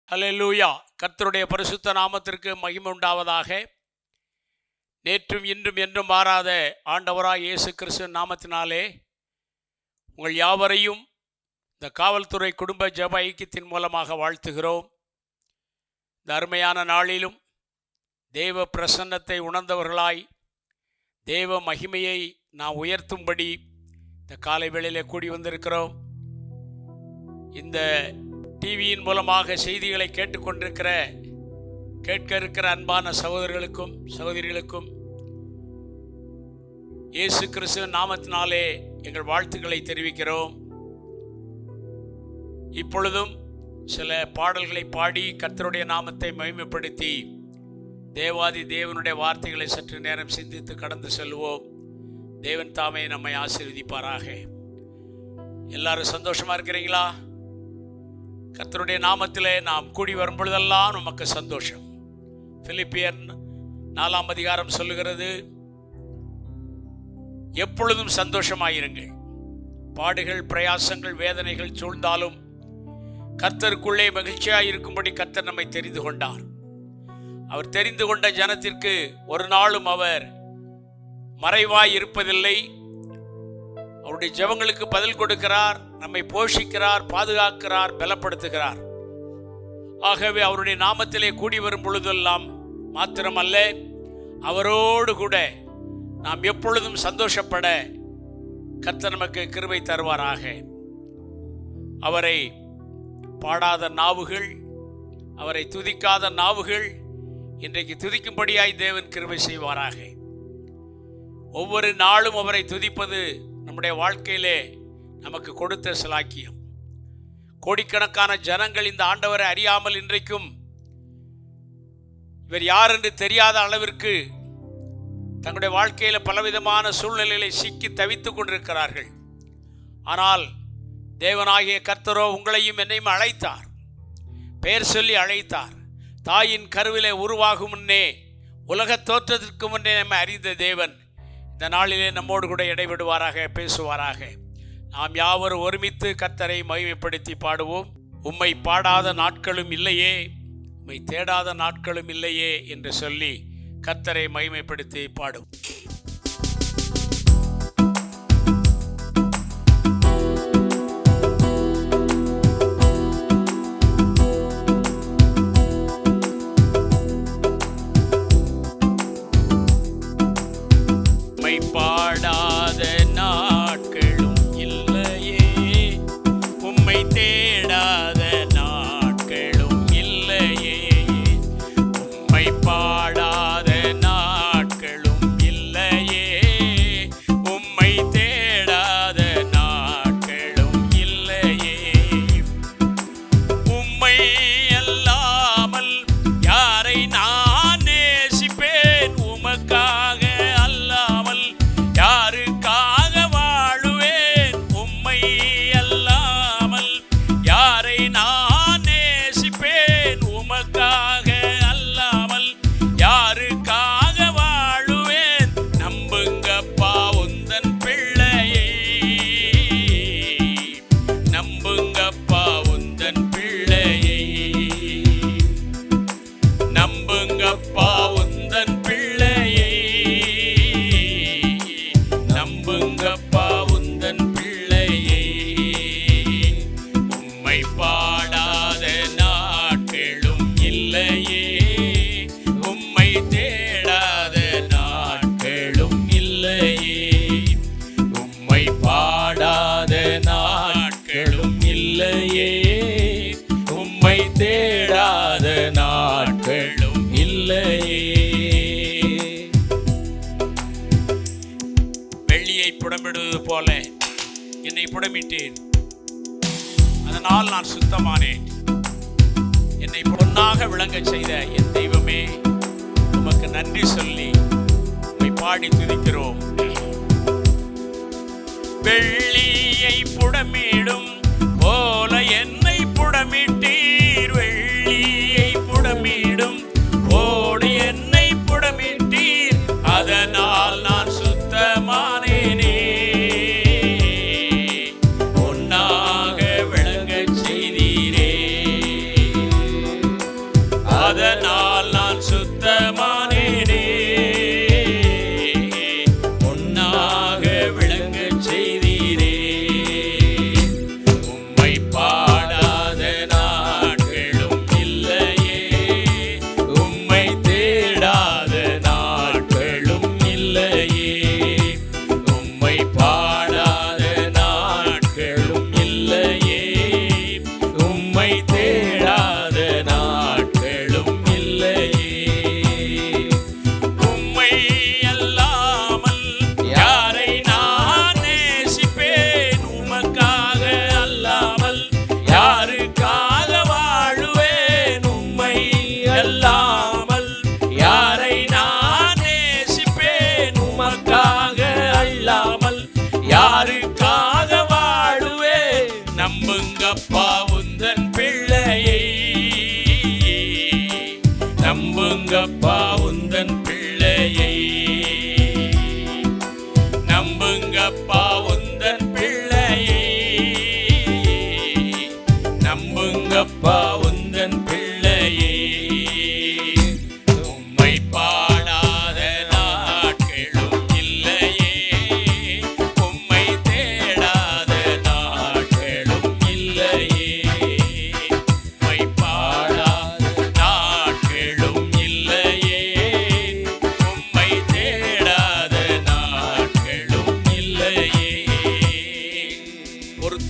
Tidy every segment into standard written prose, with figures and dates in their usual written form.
அல்லேலூயா. கர்த்தருடைய பரிசுத்த நாமத்திற்கு மகிமை உண்டாவதாக. நேற்றும் இன்றும் என்றும் மாறாத ஆண்டவராய் இயேசு கிறிஸ்துவின் நாமத்தினாலே உங்கள் யாவரையும் இந்த காவல்துறை குடும்ப ஜெப ஐக்கியத்தின் மூலமாக வாழ்த்துகிறோம். இந்த அருமையான நாளிலும் தேவ பிரசன்னத்தை உணர்ந்தவர்களாய் தேவ மகிமையை நாம் உயர்த்தும்படி இந்த காலை வேளையிலே கூடி வந்திருக்கிறோம். இந்த டிவியின் மூலமாக செய்திகளை கேட்க இருக்கிற அன்பான சகோதரர்களுக்கும் சகோதரிகளுக்கும் இயேசு கிறிஸ்துவின் நாமத்தினாலே எங்கள் வாழ்த்துக்களை தெரிவிக்கிறோம். இப்பொழுதும் சில பாடல்களை பாடி கர்த்தருடைய நாமத்தை மகிமைப்படுத்தி தேவாதி தேவனுடைய வார்த்தைகளை சற்று நேரம் சிந்தித்து கடந்து செல்வோம். தேவன் தாமே நம்மை ஆசீர்வதிப்பாராக. எல்லாரும் சந்தோஷமா இருக்கிறீங்களா? கர்த்தருடைய நாமத்திலே நாம் கூடி வரும் பொழுதெல்லாம் நமக்கு சந்தோஷம். பிலிப்பியர் 4 அதிகாரம் சொல்லுகிறது, எப்பொழுதும் சந்தோஷமாயிருங்கள். பாடுகள், பிரயாசங்கள், வேதனைகள் சூழ்ந்தாலும் கர்த்தருக்குள்ளே மகிழ்ச்சியாயிருக்கும்படி கர்த்தர் நம்மை தெரிந்து கொண்டார். அவர் தெரிந்து கொண்ட ஜனத்திற்கு ஒரு நாளும் அவர் மறைவாய் இருப்பதில்லை. அவருடைய ஜெபங்களுக்கு பதில் கொடுக்கிறார், நம்மை போஷிக்கிறார், பாதுகாக்கிறார், பலப்படுத்துகிறார். ஆகவே அவருடைய நாமத்திலே கூடி வரும் பொழுதெல்லாம் மாத்திரமல்ல, அவரோடு கூட நாம் எப்பொழுதும் சந்தோஷப்பட கர்த்தர் நமக்கு கிருபை தருவாராக. அவரை பாடாத நாவுகள், அவரை துதிக்காத நாவுகள் இன்றைக்கு துதிக்கும்படியாய் தேவன் கிருபை செய்வாராக. ஒவ்வொரு நாளும் அவரை துதிப்பது நம்முடைய வாழ்க்கையிலே நமக்கு கொடுத்த சிலாக்கியம். கோடிக்கணக்கான ஜனங்கள் இந்த ஆண்டவரை அறியாமல் இன்றைக்கும் இவர் யார் என்று தெரியாத அளவிற்கு தங்களுடைய வாழ்க்கையில பலவிதமான சூழ்நிலைகளை சிக்கி தவித்துக் கொண்டிருக்கிறார்கள். ஆனால் தேவனாகிய கர்த்தரோ உங்களையும் என்னையும் அழைத்தார், பெயர் சொல்லி அழைத்தார். தாயின் கருவிலே உருவாகும் முன்னே, உலக தோற்றத்திற்கு முன்னே நம்மை அறிந்த தேவன் இந்த நாளிலே நம்மோடு கூட இடைவிடுவாராக, பேசுவாராக. நாம் யாவரும் ஒருமித்து கர்த்தரை மகிமைப்படுத்தி பாடுவோம். உம்மை பாடாத நாட்களும் இல்லையே, உம்மை தேடாத நாட்களும் இல்லையே என்று சொல்லி கர்த்தரை மகிமைப்படுத்தி பாடுவோம். பாடாத நாட்களும் இல்லையே, உம்மை தேடாத நாட்களும் இல்லையே, உம்மை பாடாத நாட்களும் இல்லையே, உம்மை தேடாத நாட்களும் இல்லையே. உம்மை அல்லாமல் யாரை நான் நேசிப்பேன், உமக்காக யாருக்காக வாழுவேன். உம்மை அல்லாமல் யாரை நான் நேசிப்பேன், உமக்காக அல்லாமல் யாருக்காக வாழுவேன். நம்புங்கப்பா உந்தன் பிள்ளையை, நம்புங்கப்பா உந்தன் பிள்ளையை, நம்புங்கப்பா உந்தன் பிள்ளையை, நம்புங்கப்பா உந்தன் பிள்ளையை. உம்மை பாடாத நாட்களும் இல்லையே, உம்மை தேடாத நாட்களும் இல்லையே, உம்மை பாடாத நாட்களும் இல்லையே, உம்மை தேடாத நாட்களும் இல்லையே. வெள்ளியை புடமிடுவது போல என்னை புடமிட்டேன், அதனால் நான் சுத்தமானேன். என்னை பொன்னாக விளங்க செய்த என் தெய்வமே, உமக்கு நன்றி சொல்லி உம்மை பாடி துதிக்கிறோம். வெள்ளியை புடமிடும் போல என்னை புடமிட்டீர், வெள்ளியை புடமிடும் போல என்னை புடமிட்டீர், அதனால் நான் சுத்தமானேனே. பொன்னாக விளங்க செய்தீரே,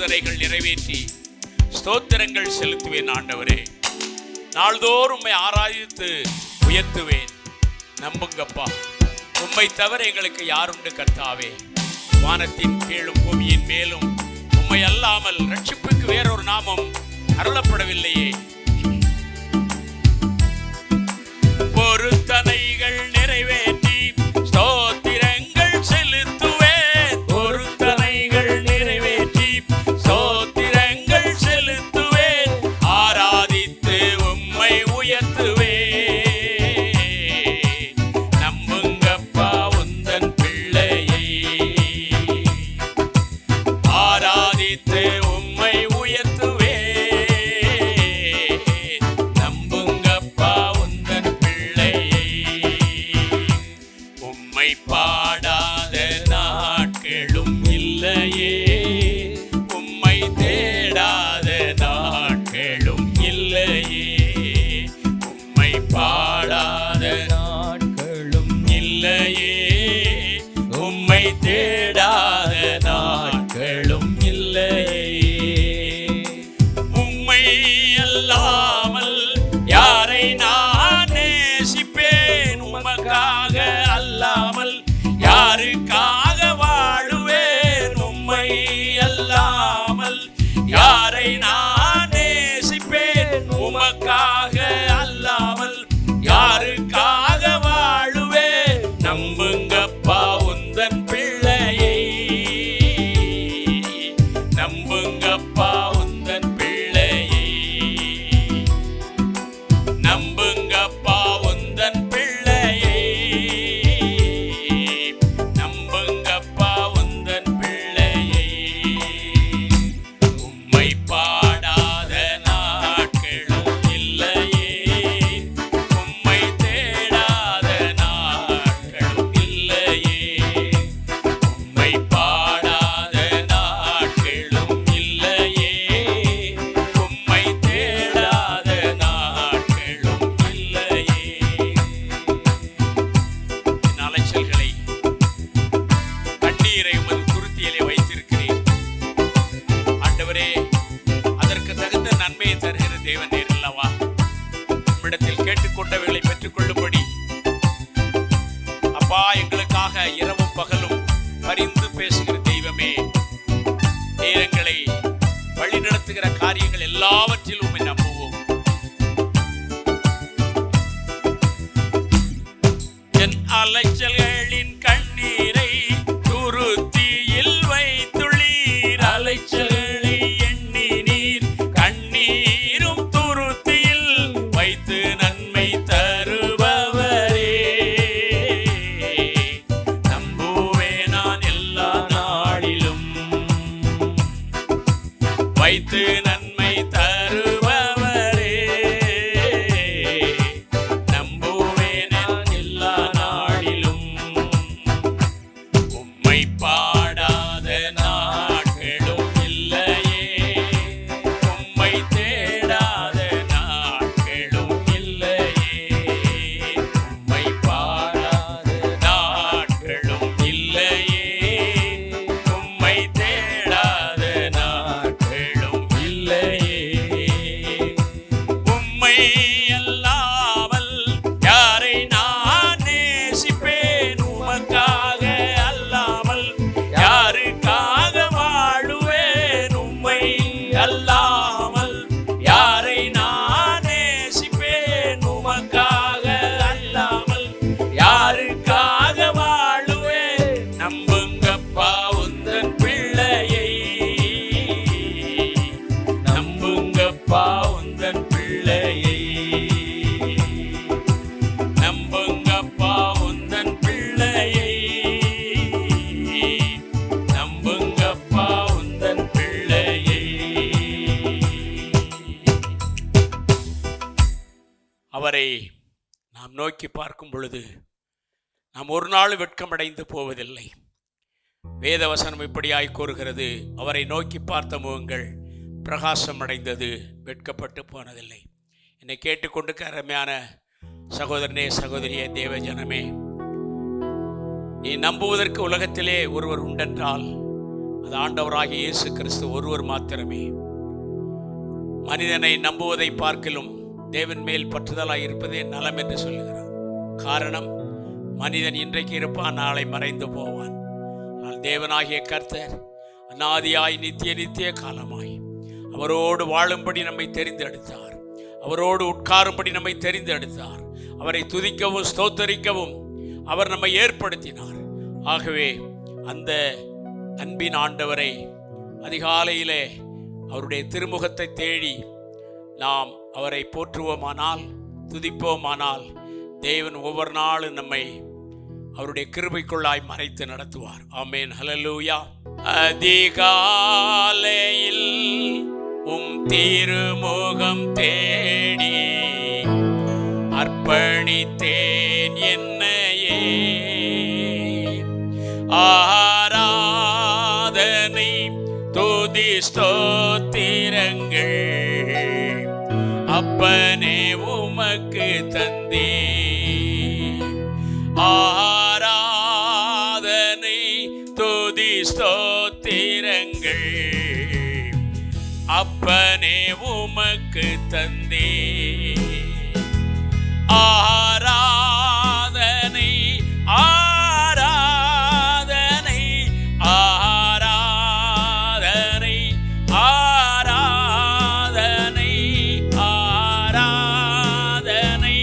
நிபந்தனைகள் நிறைவேற்றி ஸ்தோத்திரங்கள் செலுத்துவேன் ஆண்டவரே. நாள்தோறும் உம்மை ஆராதித்து உயர்த்துவேன். நம்புங்கப்பா, உம்மை தவிர எங்களுக்கு யாருண்டு கர்த்தாவே? வானத்தின் கீழும் பூமியின் மேலும் உம்மை அல்லாமல் ரட்சிப்புக்கு வேறொரு நாமம் அருளப்படவில்லையே. பொருத்தனைகள் நிறைவேற்றி ஸ்தோத்திரங்கள் செலுத்துவேன். பொருத்தனைகள் நிறைவேற்றி ஸ்தோத்திரங்கள் செலுத்துவேன். ஆராதித்து உம்மை உயர்த்துவேன். நம்புங்கப்பா உந்தன் பிள்ளையை. ஆராதித்து உம்மை உயர்த்துவேன். நம்புங்கப்பா உந்தன் பிள்ளையை. உம்மை பாடாத நாட்களும் இல்லையே. உம்மை தேடாத நாட்களும் இல்லையே. உம்மை பாடாத நாட்களும் இல்லையே. உம்மை தேடாத நாட்களும் இல்லையே. உம்மை அல்லாமல் யாரை நான் நேசிப்பேன்? உமக்காக அல்லாமல் யாருக்காக வாழுவேன்? உம்மை அல்லாமல் யாரை நான் நேசிப்பேன்? உமக்காக அல்லாமல் யாருக்காக வாழுவேன்? நம்புங்கப்பா உந்தன் பிள்ளையை. நம்புங்கப்பா உந்தன் பிள்ளையை. நம்புங்கப்பா உந்தன் பிள்ளையை. நம்புங்கப்பா உந்தன் பிள்ளையை. உம்மை பாடாத நாட்களும் இல்லையே. உம்மை தேடாத நாட்களும் இல்லையே. உம்மை பாடாத நாட்களும் இல்லையே. உம்மை தேடாத நாட்களும் இல்லையே. என் அலைச்சல்களை கண்ணீரை உமது குருத்தியிலே வைத்திருக்கிறேன் ஆண்டவரே. அதற்கு தகுந்த நன்மையை தருகிற தேவன் நீர் அல்லவா? உம்மிடத்தில் கேட்டுக்கொண்டவைகளை பெற்றுக்கொள்ளும்படி அப்பா எங்களுக்காக இரவும் பகலும் பரிந்து பேசுகிற தெய்வமே, நீர் எங்களை வழி நடத்துகிற காரியங்கள் எல்லாவற்றிலும் உம்மை நம்புவோம். என் அலைச்சல்களின் கண்ணீரை துருத்தியில் வைத்துள்ளீர். அலைச்சல்களை எண்ணி நீர் கண்ணீரும் துருத்தியில் வைத்து நன்மை தருபவரே. நம்புவேன் நான் எல்லா நாளிலும் வைத்து நன்மை தருபவரே. நம்புவேன் நான் எல்லா நாளிலும். உம்மை பாடாத நாட்களும் இல்லையே. உம்மை தேடாத நாட்களும் இல்லையே. உம்மை பாடாத நாட்களும் இல்லையே. உம்மை தேடாத நாட்களும் இல்லையே. உம்மை அல்லாமல் யாரை நான் நேசிப்பேன்? உமக்காக அல்லாமல் யாருக்காக வாழுவேன்? உம்மை அல்லாமல் யாரை நான் நேசிப்பேன்? உமக்காக அல்லாமல் யாருக்காக வாழுவேன்? நம்புங்கப்பா உந்தன் பிள்ளையை. நம்புங்கப்பா உந்தன் பிள்ளையை. நம்புங்கப்பா உந்தன் பிள்ளையை. நம்புங்கப்பா உந்தன் பிள்ளையை. அவரை நாம் நோக்கி பார்க்கும் பொழுது நாம் ஒரு நாள் வெட்கமடைந்து போவதில்லை. வேதவசனம் இப்படியாய் கூறுகிறது, அவரை நோக்கி பார்த்த முகங்கள் பிரகாசம் அடைந்தது, வெட்கப்பட்டு போனதில்லை. என்னை கேட்டுக்கொண்டு அருமையான சகோதரனே, சகோதரியே, தேவஜனமே, நீ நம்புவதற்கு உலகத்திலே ஒருவர் உண்டென்றால் அது ஆண்டவராகிய இயேசு கிறிஸ்து ஒருவர் மாத்திரமே. மனிதனை நம்புவதை பார்க்கிலும் தேவன் மேல் பற்றுதலாய் இருப்பதே நலம் என்று சொல்லுகிறார். காரணம், மனிதன் இன்றைக்கு இருப்பான், நாளை மறைந்து போவான். ஆனால் தேவனாகிய கர்த்தர் அநாதியாய் நித்திய காலமாய் அவரோடு வாழும்படி நம்மை தெரிந்தெடுத்தார். அவரோடு உட்காரும்படி நம்மை தெரிந்தெடுத்தார். அவரை துதிக்கவும் ஸ்தோத்தரிக்கவும் அவர் நம்மை ஏற்படுத்தினார். ஆகவே அந்த அன்பின் ஆண்டவரை அதிகாலையிலே அவருடைய திருமுகத்தை தேடி நாம் அவரை போற்றுவோமானால், துதிப்போமானால், தேவன் ஒவ்வொரு நாளும் நம்மை அவருடைய கிருபைக்குள்ளாய் மறைத்து நடத்துவார். ஆமென், ஹல்லேலூயா. அதிகாலையில் திருமுகம் தேடி அர்ப்பணித்தேன் என்னையே. ஆராதனை துதி ஸ்தோத்திரங்கள் அப்பனே உமக்கு தந்தே. ஆராதனை துதி ஸ்தோத்திரங்கள் அப்பனே உமக்கு தந்தே. ஆராதனை ஆராதனை ஆராதனை ஆராதனை ஆராதனை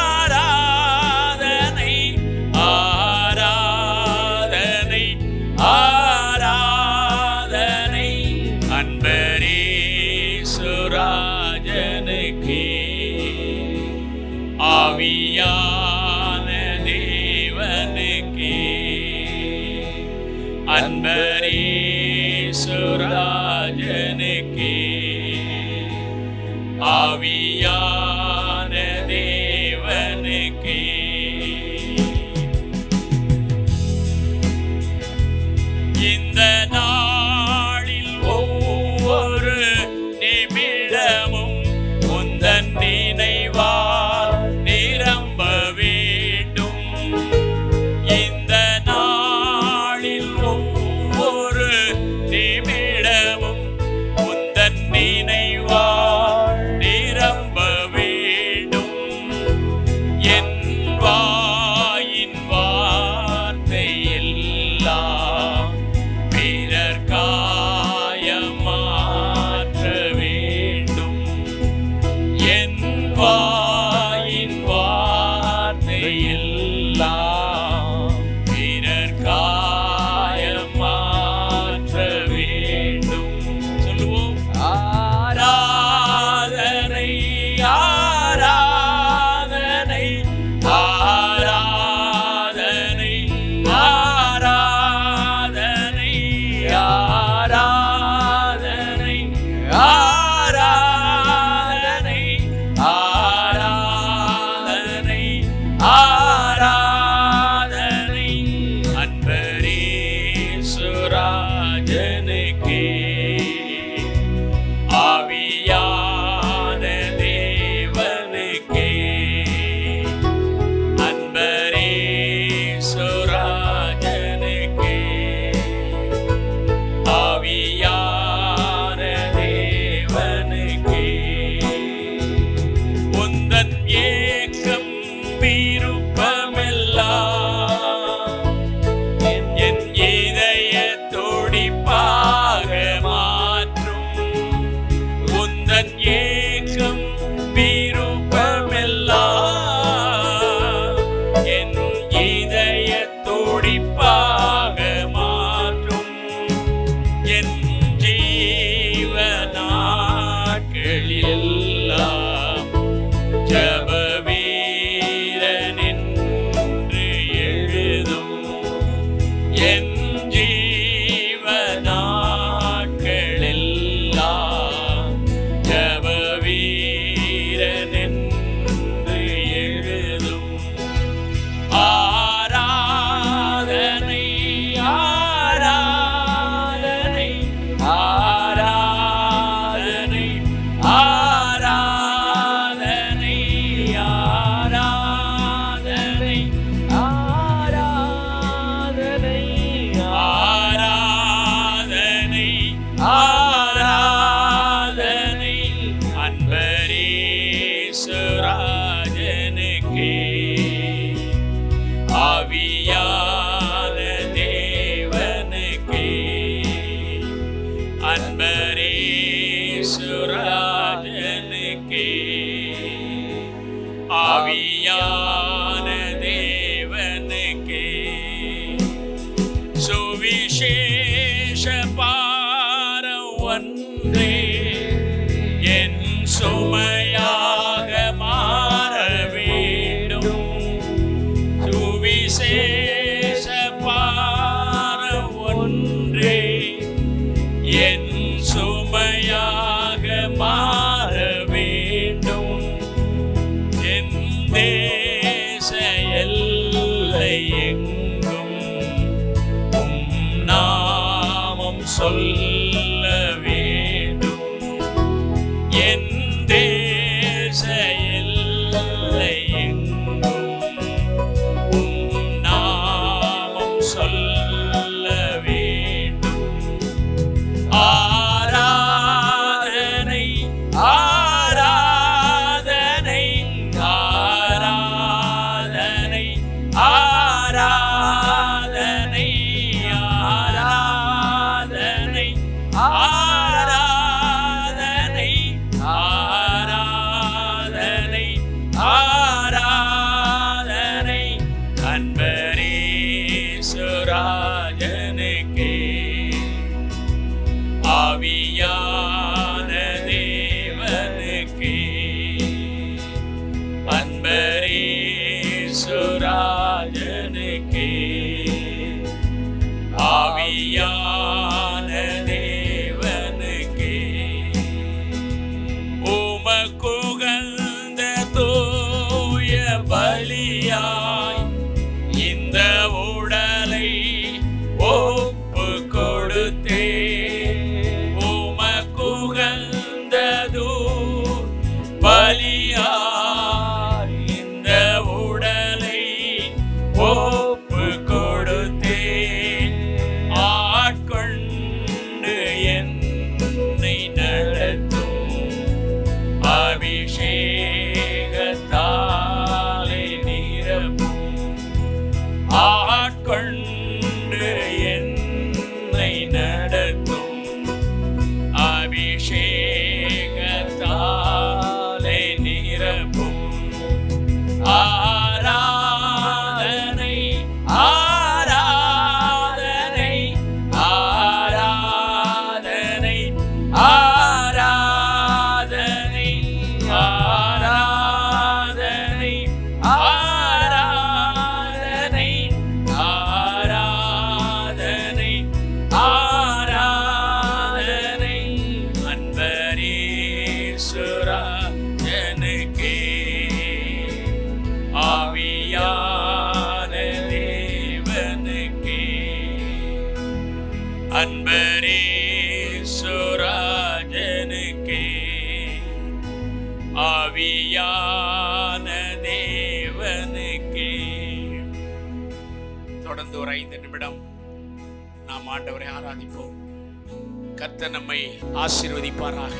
ஆராதனை ஆராதனை ஆராதனை அன்பரேசுராஜனுக்கே. ஆவியான தேவனுக்கே அன்பரேசுராஜனுக்கே. ஆவியான தேவனுக்கே. இந்த நாளில் ஒவ்வொரு நிமிடமும் உந்தன் நினைவால் நிரம்ப வேண்டும். இந்த நாளில் ஒவ்வொரு நிமிடமும் உந்தன் நினைவால் நிரம்ப வேண்டும். என் வாயின் வார்த்தை எல்லாம் பிறர் காயமாற்ற வேண்டும். என் வாயின் வார்த்தை எல்லாம் பிறர் காயமாற்ற வேண்டும். சொல்லுவோம். ஆராதனை ஆராதனை ஆராதனை ஆராதனை ஆராதனை ஆராதனை ஆராதனை ஆராதனை அன்பரேசுராஜனுக்கே. ஆவியான தேவனுக்கே அன்பரேசுராஜனுக்கே. ஆவியான தேவனுக்கே. உந்தன் ஏக்கம் விருப்பமெல்லாம் என் இதய துடிப்பெல்லாம் சுவிசேஷ பாரம் ஒன்றே என் சுமையாக மாற வேண்டும். சுவிசேஷ பாரம் ஒன்றே என் சுமையாக மாற வேண்டும். என் தேச எல்லை எங்கும் உம் நாமம் சொல்ல வேண்டும். என் தேச எல்லை எங்கும் உம் நாமம் சொல்ல வேண்டும். ஆராதனை ஆராதனை ஆராதனை ஆராதனை ஆராதனை ஆராதனை ஆராதனை ஆராதனை அன்பரேசுராஜனுக்கே. ஆவியான தேவனுக்கே அன்பரேசுராஜனுக்கே. ஆவியான தேவனுக்கே உமக்குகந்த தூய பலியாய் இந்த உடலை ஒப்பு கொடுத்தே. உமக்குகந்தது பலியாய் இந்த உடலை ஒப்பு கொடுத்தே. ஆட்கொண்டு என்னை நடத்தும் அபிஷேகத்தாலே நிரப்பும். ஆட்கொண்டு என்னை நடத்தும் அபிஷேகத்தாலே நிரப்பும். ஆராதனை ஆராதனை ஆராதனை ஆராதனை ஆராதனை ஆராதனை ஆராதனை ஆராதனை அன்பரேசுராஜனுக்கே. ஆவியான தேவனுக்கே அன்பரேசுராஜனுக்கே. ஆவியான தேவனுக்கே. தொடர்ந்து ஒரு 5 நிமிடம் நாம் ஆண்டவரை ஆராதிப்போம். கர்த்தர் நம்மை ஆசீர்வதிப்பாராக.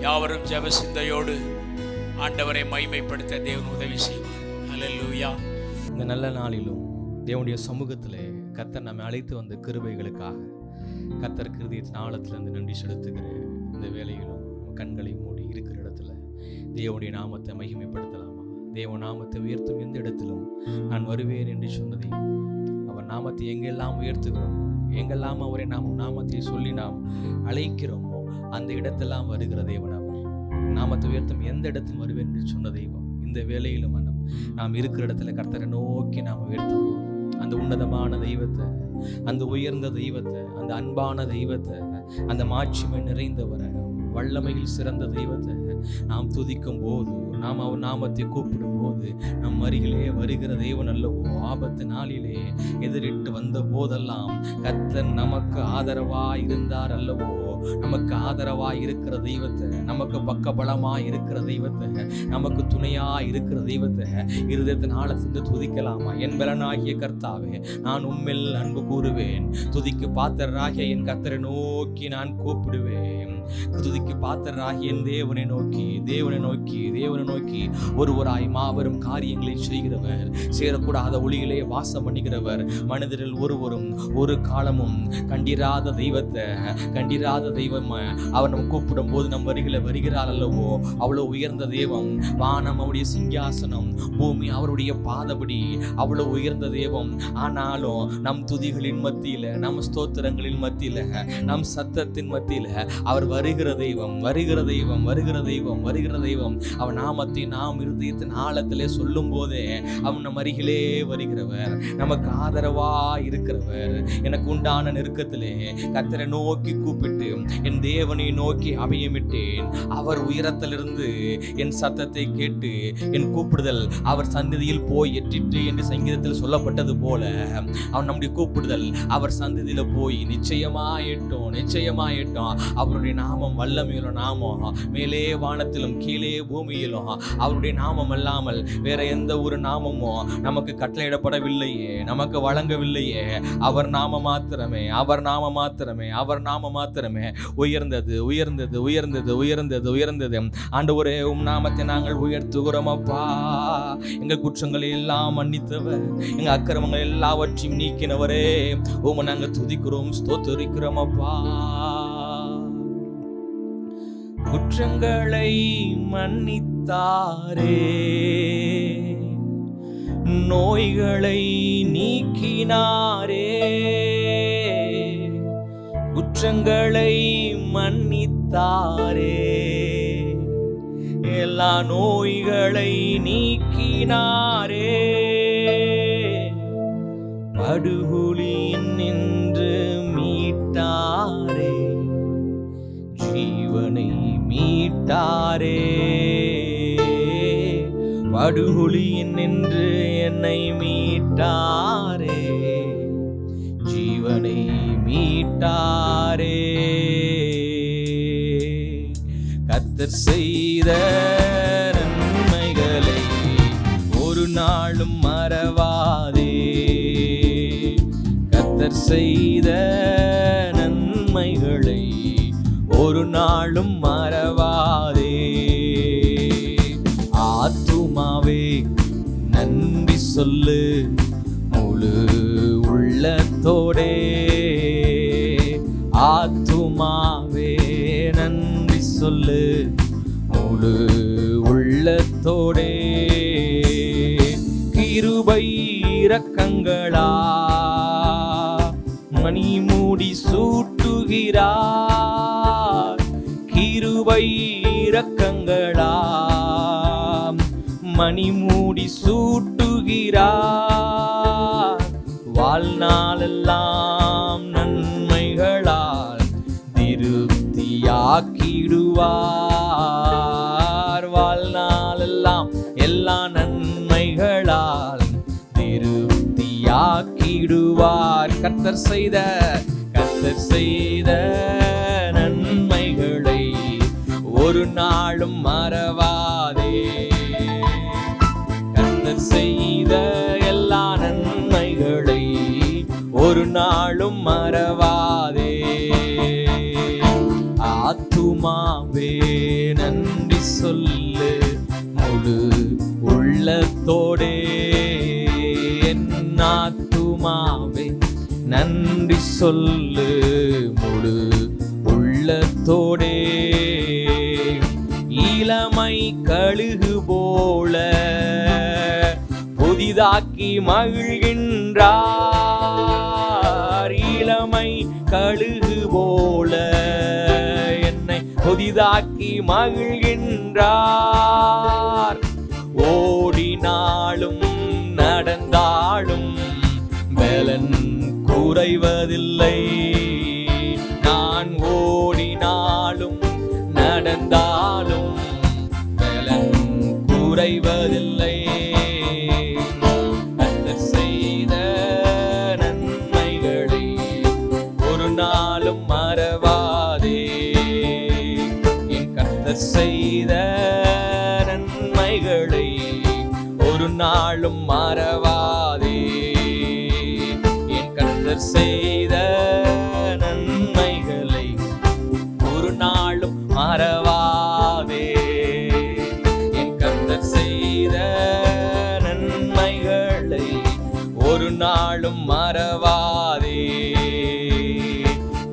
யாவரும் ஜெப சிந்தையோடு ஆண்டவரை மகிமைப்படுத்த தேவன் உதவி செய்வார். ஹல்லேலூயா. இந்த நல்ல நாளிலும் தேவனுடைய சமூகத்தில் கர்த்தர் நம்மை அழைத்து வந்த கிருபைகளுக்காக கர்த்தர் கிருதியத்தின் ஆழத்திலிருந்து நன்றி செலுத்துகிற இந்த வேளையிலும் கண்களை மூடி இருக்கிற இடத்துல தேவனுடைய நாமத்தை மகிமைப்படுத்தலாமா? தேவ நாமத்தை உயர்த்தும் எந்த இடத்திலும் நான் வருவேன் என்று சொன்னதே. அவர் நாமத்தை எங்கெல்லாம் உயர்த்துகிறோம், எங்கெல்லாம் அவரை நாமத்தை சொல்லி நாம் அழைக்கிறோமோ அந்த இடத்தெல்லாம் வருகிற தேவன். அவர் நாமத்தை உயர்த்தும் எந்த இடத்திலும் வருவேன் என்று சொன்ன தெய்வம். இந்த வேளையிலும் நாம் இருக்கிற இடத்துல கர்த்தரை நோக்கி நாம் உயர்த்தும் போது அந்த உன்னதமான தெய்வத்தை, அந்த உயர்ந்த தெய்வத்தை, அந்த அன்பான தெய்வத்தை, அந்த மாட்சிமை நிறைந்தவரை, வல்லமையில் சிறந்த தெய்வத்தை நாம் துதிக்கும் போது, நாம் அவர் நாமத்தை கூப்பிடும் போது நம் அருகிலே வருகிற தேவன் அல்லவோ. ஆபத்து நாளிலே எதிரிட்டு வந்த போதெல்லாம் கர்த்தர் நமக்கு ஆதரவாய் இருந்தார் அல்லவோ. நமக்கு ஆதரவாய் இருக்கிற தெய்வத்தை, நமக்கு பக்கபலமாய் இருக்கிற தெய்வத்தை, நமக்கு துணையாய் இருக்கிற தெய்வத்தை இருதயத்தின் ஆழத்திலிருந்து துதிக்கலாமா? என் பலனாகிய கர்த்தாவே, நான் உம்மில் அன்பு கூறுவேன். துதிக்கு பாத்திரராகிய என் கர்த்தரை நோக்கி நான் கூப்பிடுவேன். துதிக்கு பாத்திரராகிய என் தேவனை நோக்கி, தேவனை நோக்கி, தேவனை நோக்கி ஒருவராய் மாபெரும் காரியங்களை செய்கிறவர், சேரக்கூடாத ஒளியிலே வாசம் பண்ணுகிறவர், மனிதரில் ஒருவரும் ஒரு காலமும் கண்டிராத தெய்வத்தை, கண்டிராத தெய்வம். அவர் நம்ம கூப்பிடும் போது நம் வருகிறார் அல்லவோ. அவ்வளவு உயர்ந்த தெய்வம். வானம் அவருடைய சிங்காசனம், பூமி அவருடைய பாதபடி. அவ்வளவு உயர்ந்த தெய்வம். ஆனாலும் நம் துதிகளின் மத்தியில, நம் ஸ்தோத்திரங்களின் மத்தியில, நம் சத்தத்தின் மத்தியில அவர் வருகிற தெய்வம், வருகிற தெய்வம், வருகிற தெய்வம், வருகிற தெய்வம். அவன் நாமத்தை நாம் இருதயத்தின் ஆழத்திலே சொல்லும் போதே அவன் நம் அருகிலே வருகிறவர், நமக்கு ஆதரவா இருக்கிறவர். எனக்கு உண்டான நெருக்கத்திலே கர்த்தரை நோக்கி கூப்பிட்டு என் தேவனை நோக்கி அபயமிட்டேன். அவர் உயரத்திலிருந்து என் சத்தத்தை கேட்டு என் கூப்பிடுதல் அவர் சந்நிதியில் போய் எட்டிட்டு என்று சங்கீதத்தில் சொல்லப்பட்டது போல அவன் நம்முடைய கூப்பிடுதல் அவர் சந்நிதியில போய் நிச்சயமாயிட்டோம், நிச்சயமாயிட்டோம். அவருடைய நாமம் வல்லமையுள்ள நாமம். மேலே வானத்திலும் கீழே பூமியிலும் அவருடைய நாமம் அல்லாமல் வேற எந்த ஒரு நாமமும் நமக்கு கட்டளையிடப்படவில்லையே, நமக்கு வழங்கவில்லையே. அவர் நாம மாத்திரமே, அவர் நாம மாத்திரமே, அவர் நாம மாத்திரமே உயர்ந்தது, உயர்ந்தது, உயர்ந்தது, உயர்ந்தது, உயர்ந்தது. ஆண்டவரே, உம் நாமத்தை நாங்கள் உயர்த்துகிறோம் அப்பா. எங்கள் குற்றங்களை எல்லாம் மன்னித்தவர், எங்க அக்கிரமங்கள் எல்லாவற்றையும் நீக்கினவரே, உம்மை நாங்கள் துதிக்கிறோம், ஸ்தோத்திரிக்கிறோம் அப்பா. குற்றங்களை மன்னித்தாரே, நோய்களை நீக்கினாரே. குற்றங்களை மன்னித்தாரே, எல்லா நோய்களை நீக்கினாரே. படுகுழியின் நின்று மீட்டாரே, ஜீவனை மீட்டாரே. படுகுழியின் நின்று என்னை மீட்டாரே, ஜீவனை மீட்டாரே. கர்த்தர் செய்த நன்மைகளை ஒரு நாளும் மறவாதே. கர்த்தர் செய்த நன்மைகளை ஒரு நாளும் மறவாதே. ஆத்துமாவே நன்றி சொல்லு முழு உள்ளத்தோடே. ஆத்துமாவே நன்றி சொல்லு முழு உள்ளத்தோடே. கிருபை இரக்கங்களா மணி மூடி சூட்டுகிறார். கிருபை இரக்கங்களா மணி மூடி சூட்டுகிறார். வாழ்நாளெல்லாம் நன்மைகளால் திருப்தியாக்கிடுவார். வாழ்நாளெல்லாம் எல்லா நன்மைகளால் திருப்தியாக்கிடுவார். கர்த்தர் செய்த நன்மைகளை ஒரு நாளும் மறவாதே. கர்த்தர் செய்த எல்லா நன்மைகளை ஒரு நாளும் மறவாதே. ஆத்துமாவே நன்றி சொல்லு முழு உள்ளத்தோடே. என் ஆத்துமாவே நன்றி சொல்லு முழு உள்ளத்தோடே. இளமை கழுகு போல புதிதாக்கி மகிழ்கின்றார். இளமை கழுகு போல என்னை புதிதாக்கி மகிழ்கின்றார். ஓடினாலும் நடந்தாலும் பலன் குறைவதில்லை. நான் ஓடினாலும் நடந்தாலும் பலன் குறைவதில்லை. கர்த்தர் செய்த நன்மைகளை ஒரு நாளும் மறவாதே. என் கர்த்தர் செய்த நன்மைகளை ஒரு நாளும் மறவாதே. என் கர்த்தர் செய்த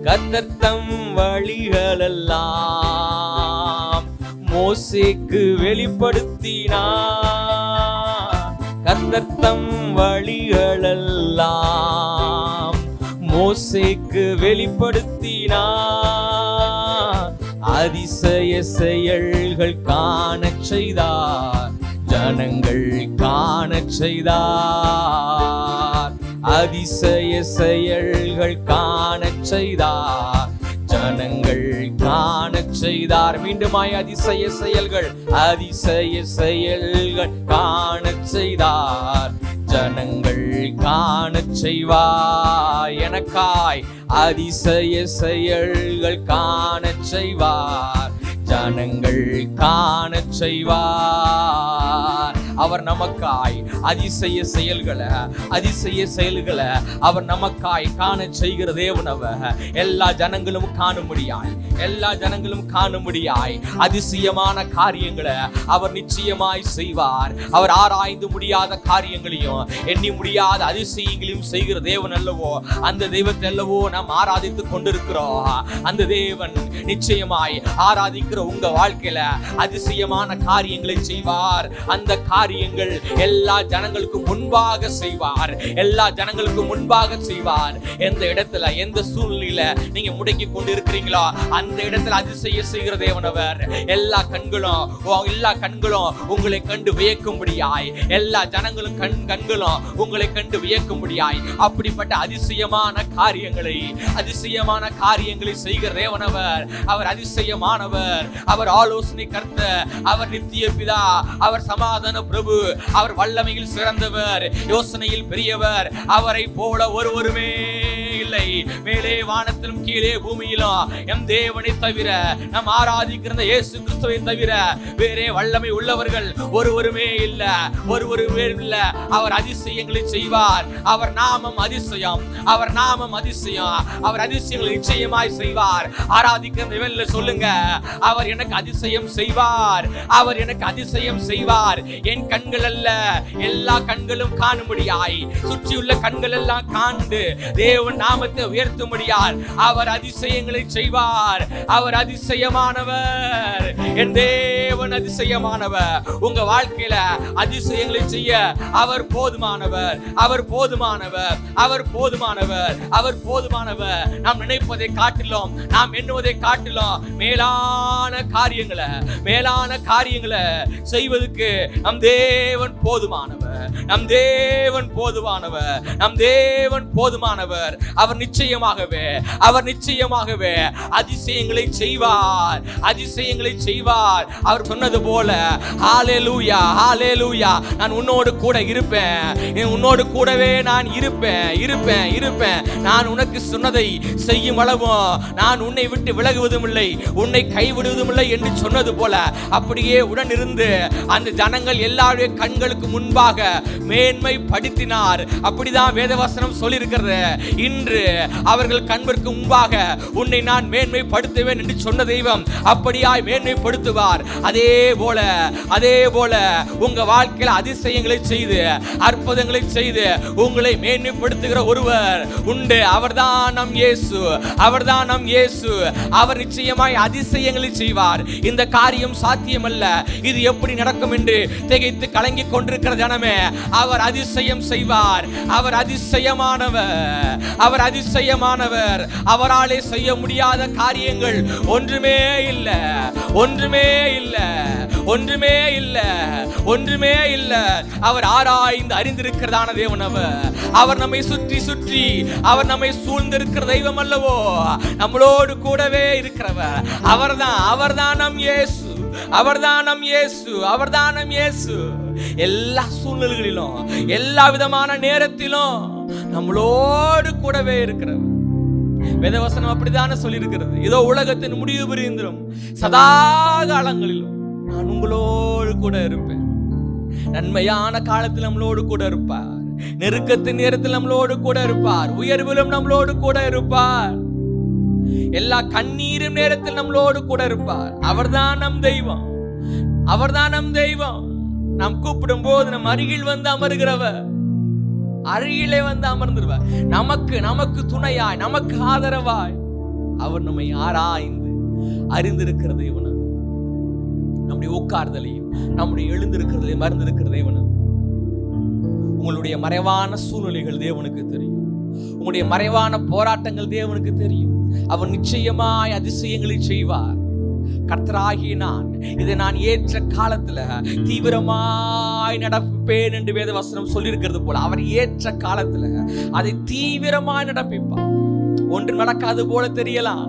கர்த்தர் தம் வழிகளெல்லாம் மோசேக்கு வெளிப்படுத்தினார். கர்த்தர் தம் வழிகளெல்லாம் மோசேக்கு வெளிப்படுத்தினார். அதிசய செயல்கள் காணச் செய்தார், ஜனங்கள் காணச் செய்தார். அதிசய செயல்கள் காணச் செய்தார், ஜனங்கள் காணச் செய்தார். மீண்டுமாய் அதிசய செயல்கள், அதிசய செயல்கள் காணச் செய்தார், ஜனங்கள் காணச் செய்வார். எனக்காய் அதிசய செயல்கள் காணச் செய்வார், ஜனங்கள் காணச் செய்வார். அவர் நமக்காய் அதிசய செயல்களை அவர் நமக்காய் காண செய்கிற தேவன். அவர் எல்லா ஜனங்களும் காணும்படியாய் அதிசயமான காரியங்களை அவர் நிச்சயமாய் செய்வார். அவர் ஆராய்ந்து முடியாத காரியங்களையும் எண்ணி முடியாத அதிசயங்களையும் செய்கிற தேவன் அல்லவோ. அந்த தெய்வத்தை அல்லவோ நாம் ஆராதித்துக் கொண்டிருக்கிறோம். அந்த தேவன் நிச்சயமாய் ஆராதிக்கிற உங்க வாழ்க்கையில அதிசயமான காரியங்களை செய்வார். அந்த காரியங்கள் எல்லா ஜனங்களுக்கும் முன்பாக செய்வார். எந்த இடத்துல எந்த சூழ்நிலையில நீங்க முடங்கி கொண்டு இருக்கிறீங்களோ அந்த இடத்துல அதிசய செய்கிற தேவனவர். எல்லா கண்களும் உங்களை கண்டு வியக்கும்படியாய், எல்லா ஜனங்களும் கண்களும் உங்களை கண்டு வியக்கும்படியாய் அப்படிப்பட்ட அதிசயமான காரியங்களை செய்கிற தேவனவர். அவர் அதிசயமானவர், அவர் ஆலோசனை கர்த்தர், அவர் நித்திய பிதா, அவர் சமாதான பிரபு, அவர் வல்லமையில் சிறந்தவர், யோசனையில் பெரியவர். அவரை போல ஒருவருமே இல்லை. மேலே வானத்திலும் கீழே பூமியிலும் எம் தேவனை தவிர, நாம் ஆராதிக்கிற இயேசு கிறிஸ்துவை தவிர வேறே வல்லமை உள்ளவர்கள் ஒருவருமே இல்ல. அவர் அதிசயங்களை செய்வார். அவர் நாமம் அதிசயம். அவர் அதிசயங்களை நிச்சயமாய் செய்வார். ஆராதிக்கிற சொல்லுங்க, அவர் எனக்கு அதிசயம் செய்வார். என் கண்கள் அல்ல, எல்லா கண்களும் காணும்படியாய், சுற்றியுள்ள கண்கள் எல்லாம் காண்டு தேவன் நாமத்தை உயர்த்தும்படியார் அவர் அதிசயங்களை செய்வார். அவர் அதிசயமானவர். என் தேவன் அதிசயமானவர். உங்க வாழ்க்கையில அதிசயங்களை செய்ய அவர் போதுமானவர். நாம் நினைப்பதை காட்டிலும், நாம் எண்ணுவதை காட்டிலும் மேலான காரியங்களை செய்வதற்கு நம் தேவன் போதுமானவர். அவர் நிச்சயமாகவே அதிசயங்களை செய்வார். அவர் சொன்னது போல, ஹalleluya ஹalleluya, நான் உன்னோடு கூட இருப்பேன், உன்னோடு கூடவே நான் இருப்பேன். நான் உனக்கு சொன்னதை செய்யும் அளவும் நான் உன்னை விட்டு விலகுவதும் இல்லை, உன்னை கைவிடுவதும் இல்லை என்று சொன்னது போல அப்படியே உடன் இருந்து அந்த ஜனங்கள் எல்லாருடைய கண்களுக்கு முன்பாக மேன்மைப்படுத்தினார். அப்படிதான் வேதவசனம் சொல்லி இருக்கிறது. இன்று அவர்கள் கண்களுக்கு முன்பாக உன்னை நான் மேன்மைப்படுத்துவேன் என்று சொன்ன தெய்வம் அப்படியாய் மேன்மைப்படுத்துவார். அதே போல உங்க வாழ்க்கையில் அதிசயங்களை செய்து, அற்புதங்களை செய்து உங்களை மேன்மைப்படுத்துகிற ஒருவர் உண்டு. அவர்தான் நம் இயேசு. அவர் நிச்சயமாய் அதிசயங்களை செய்வார். இந்த காரியம் சாத்தியமல்ல, இது எப்படி நடக்கும் என்று திகைத்து கலங்கி கொண்டிருக்கிற ஜனமே, அவர் அதிசயம் செய்வார். அவர் அதிசயமானவர். அவராலே செய்ய முடியாத காரியங்கள் ஒன்றுமே இல்லை. அவர் ஆராய்ந்து அறிந்திருக்கிறதான தேவன். அவர் நம்மை சுற்றி அவர் நம்மை சூழ்ந்திருக்கிற தெய்வம் அல்லவோ. நம்மளோடு கூடவே இருக்கிறவர் அவர்தான் நம் இயேசு. எல்லா சூழ்நிலைகளிலும், எல்லா விதமான நேரத்திலும் நம்மளோடு கூடவே இருக்கிறவர். வேதவசனம் அப்படித்தானே சொல்லி இருக்கிறது. இதோ உலகத்தின் முடிவு பரியந்தம் சதா காலங்களிலும் நான் உங்களோடு கூட இருப்பேன். நன்மையான காலத்தில் நம்மளோடு கூட இருப்பார், நெருக்கத்தின் நேரத்தில் நம்மளோடு கூட இருப்பார், உயர்விலும் நம்மளோடு கூட இருப்பார், எல்லா கண்ணீரும் நேரத்தில் நம்மளோடு கூட இருப்பார். அவர்தான் நம் தெய்வம். நாம் கூப்பிடும் போது நம் அருகில் வந்து அமர்கிறவர், அருகிலே வந்து அமர்ந்துருவார். நமக்கு துணையாய், நமக்கு ஆதரவாய். அவர் நம்மை ஆராய்ந்து அறிந்திருக்கிற தேவன். நம்முடைய உட்கார்தலையும் நம்முடைய எழுந்திருக்கிறதையும் மறந்திருக்கிற தேவன். உங்களுடைய மறைவான சூழ்நிலைகள் தேவனுக்கு தெரியும். உங்களுடைய மறைவான போராட்டங்கள் தேவனுக்கு தெரியும். அவர் நிச்சயமாய் அதிசயங்களை செய்வார். கர்த்தராகிய நான் இதை நான் ஏற்ற காலத்துல தீவிரமாய் நடப்பேன் என்று வேதவசனம் சொல்லியிருக்கிறது போல அவர் ஏற்ற காலத்துல அதை தீவிரமாய் நடப்பிப்பார். ஒன்று நடக்காது போல தெரியலாம்,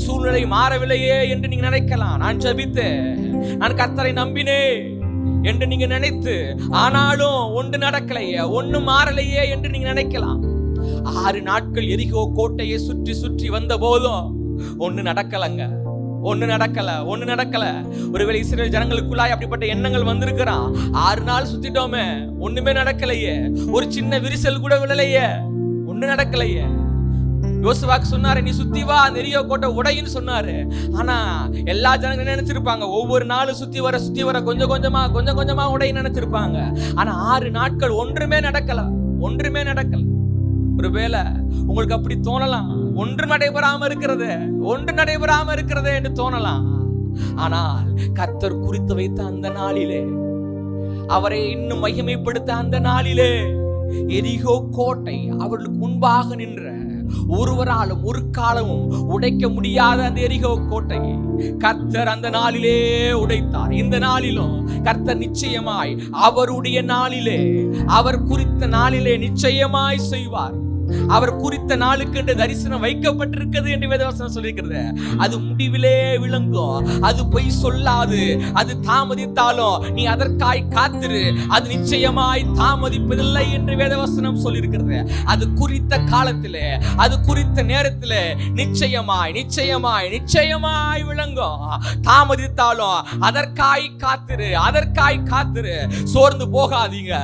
சூழ்நிலை மாறவில்லையே என்று நீங்க நினைக்கலாம். நான் ஜெபித்தேன், நான் கர்த்தரை நம்பினேன் என்று நீங்க நினைத்து, ஆனாலும் ஒன்று நடக்கலையே, ஒண்ணு மாறலையே என்று நீங்க நினைக்கலாம். 6 நாட்கள் எரிகோ கோட்டையை சுற்றி சுற்றி வந்த போதும் ஒண்ணு நடக்கலங்க, ஒண்ணு நடக்கல. ஒருவேளை இஸ்ரவேல் ஜனங்களுக்குள்ளாய் அப்படிப்பட்ட எண்ணங்கள் வந்திருக்கிறான். 6 நாள் சுத்திட்டோமே, ஒண்ணுமே நடக்கலையே, ஒரு சின்ன விரிசல் கூட விழலையே, ஒண்ணு நடக்கலையே. யோசுவாக்கு சொன்னாரு, நீ சுத்தி வா, அந்த எரிகோ கோட்டை உடையின்னு சொன்னாரு. ஆனா எல்லா ஜனங்களும் நினைச்சிருப்பாங்க, ஒவ்வொரு நாளும் சுத்தி வர கொஞ்சம் கொஞ்சமா உடையின்னு நினைச்சிருப்பாங்க. ஆனா 6 நாட்கள் ஒன்றுமே நடக்கல. ஒருவேளை உங்களுக்கு அப்படி தோணலாம், ஒன்று நடைபெறாம இருக்கிறது என்று தோணலாம். ஆனால் கர்த்தர் குறித்து வைத்த அந்த நாளிலே, அவரை இன்னும் மகிமைப்படுத்த அந்த நாளிலே, எரிகோ கோட்டை அவர்களுக்கு முன்பாக நின்ற ஒருவராலும் ஒரு காலமும் உடைக்க முடியாத அந்த எரிகோ கோட்டையை கர்த்தர் அந்த நாளிலே உடைத்தார். இந்த நாளிலும் கர்த்தர் நிச்சயமாய் அவருடைய நாளிலே, அவர் குறித்த நாளிலே நிச்சயமாய் செய்வார். அவர் குறித்த நாளுக்கு என்று தரிசனம் வைக்கப்பட்டிருக்கிறது என்று வேதவசனம் சொல்லியிருக்கிறது. அது முடிவிலே விளங்கும், அது பொய் சொல்லாது. அது தாமதித்தாலும் நீ அதற்காய் காத்திரு, அது நிச்சயமாய் தாமதிப்பதில்லை என்று வேதவசனம் சொல்லியிருக்கிறது. அது குறித்த காலத்திலே, அது குறித்த நேரத்திலே நிச்சயமாய் விளங்கும். தாமதித்தாலும் அதற்காய் காத்திரு. சோர்ந்து போகாதீங்க.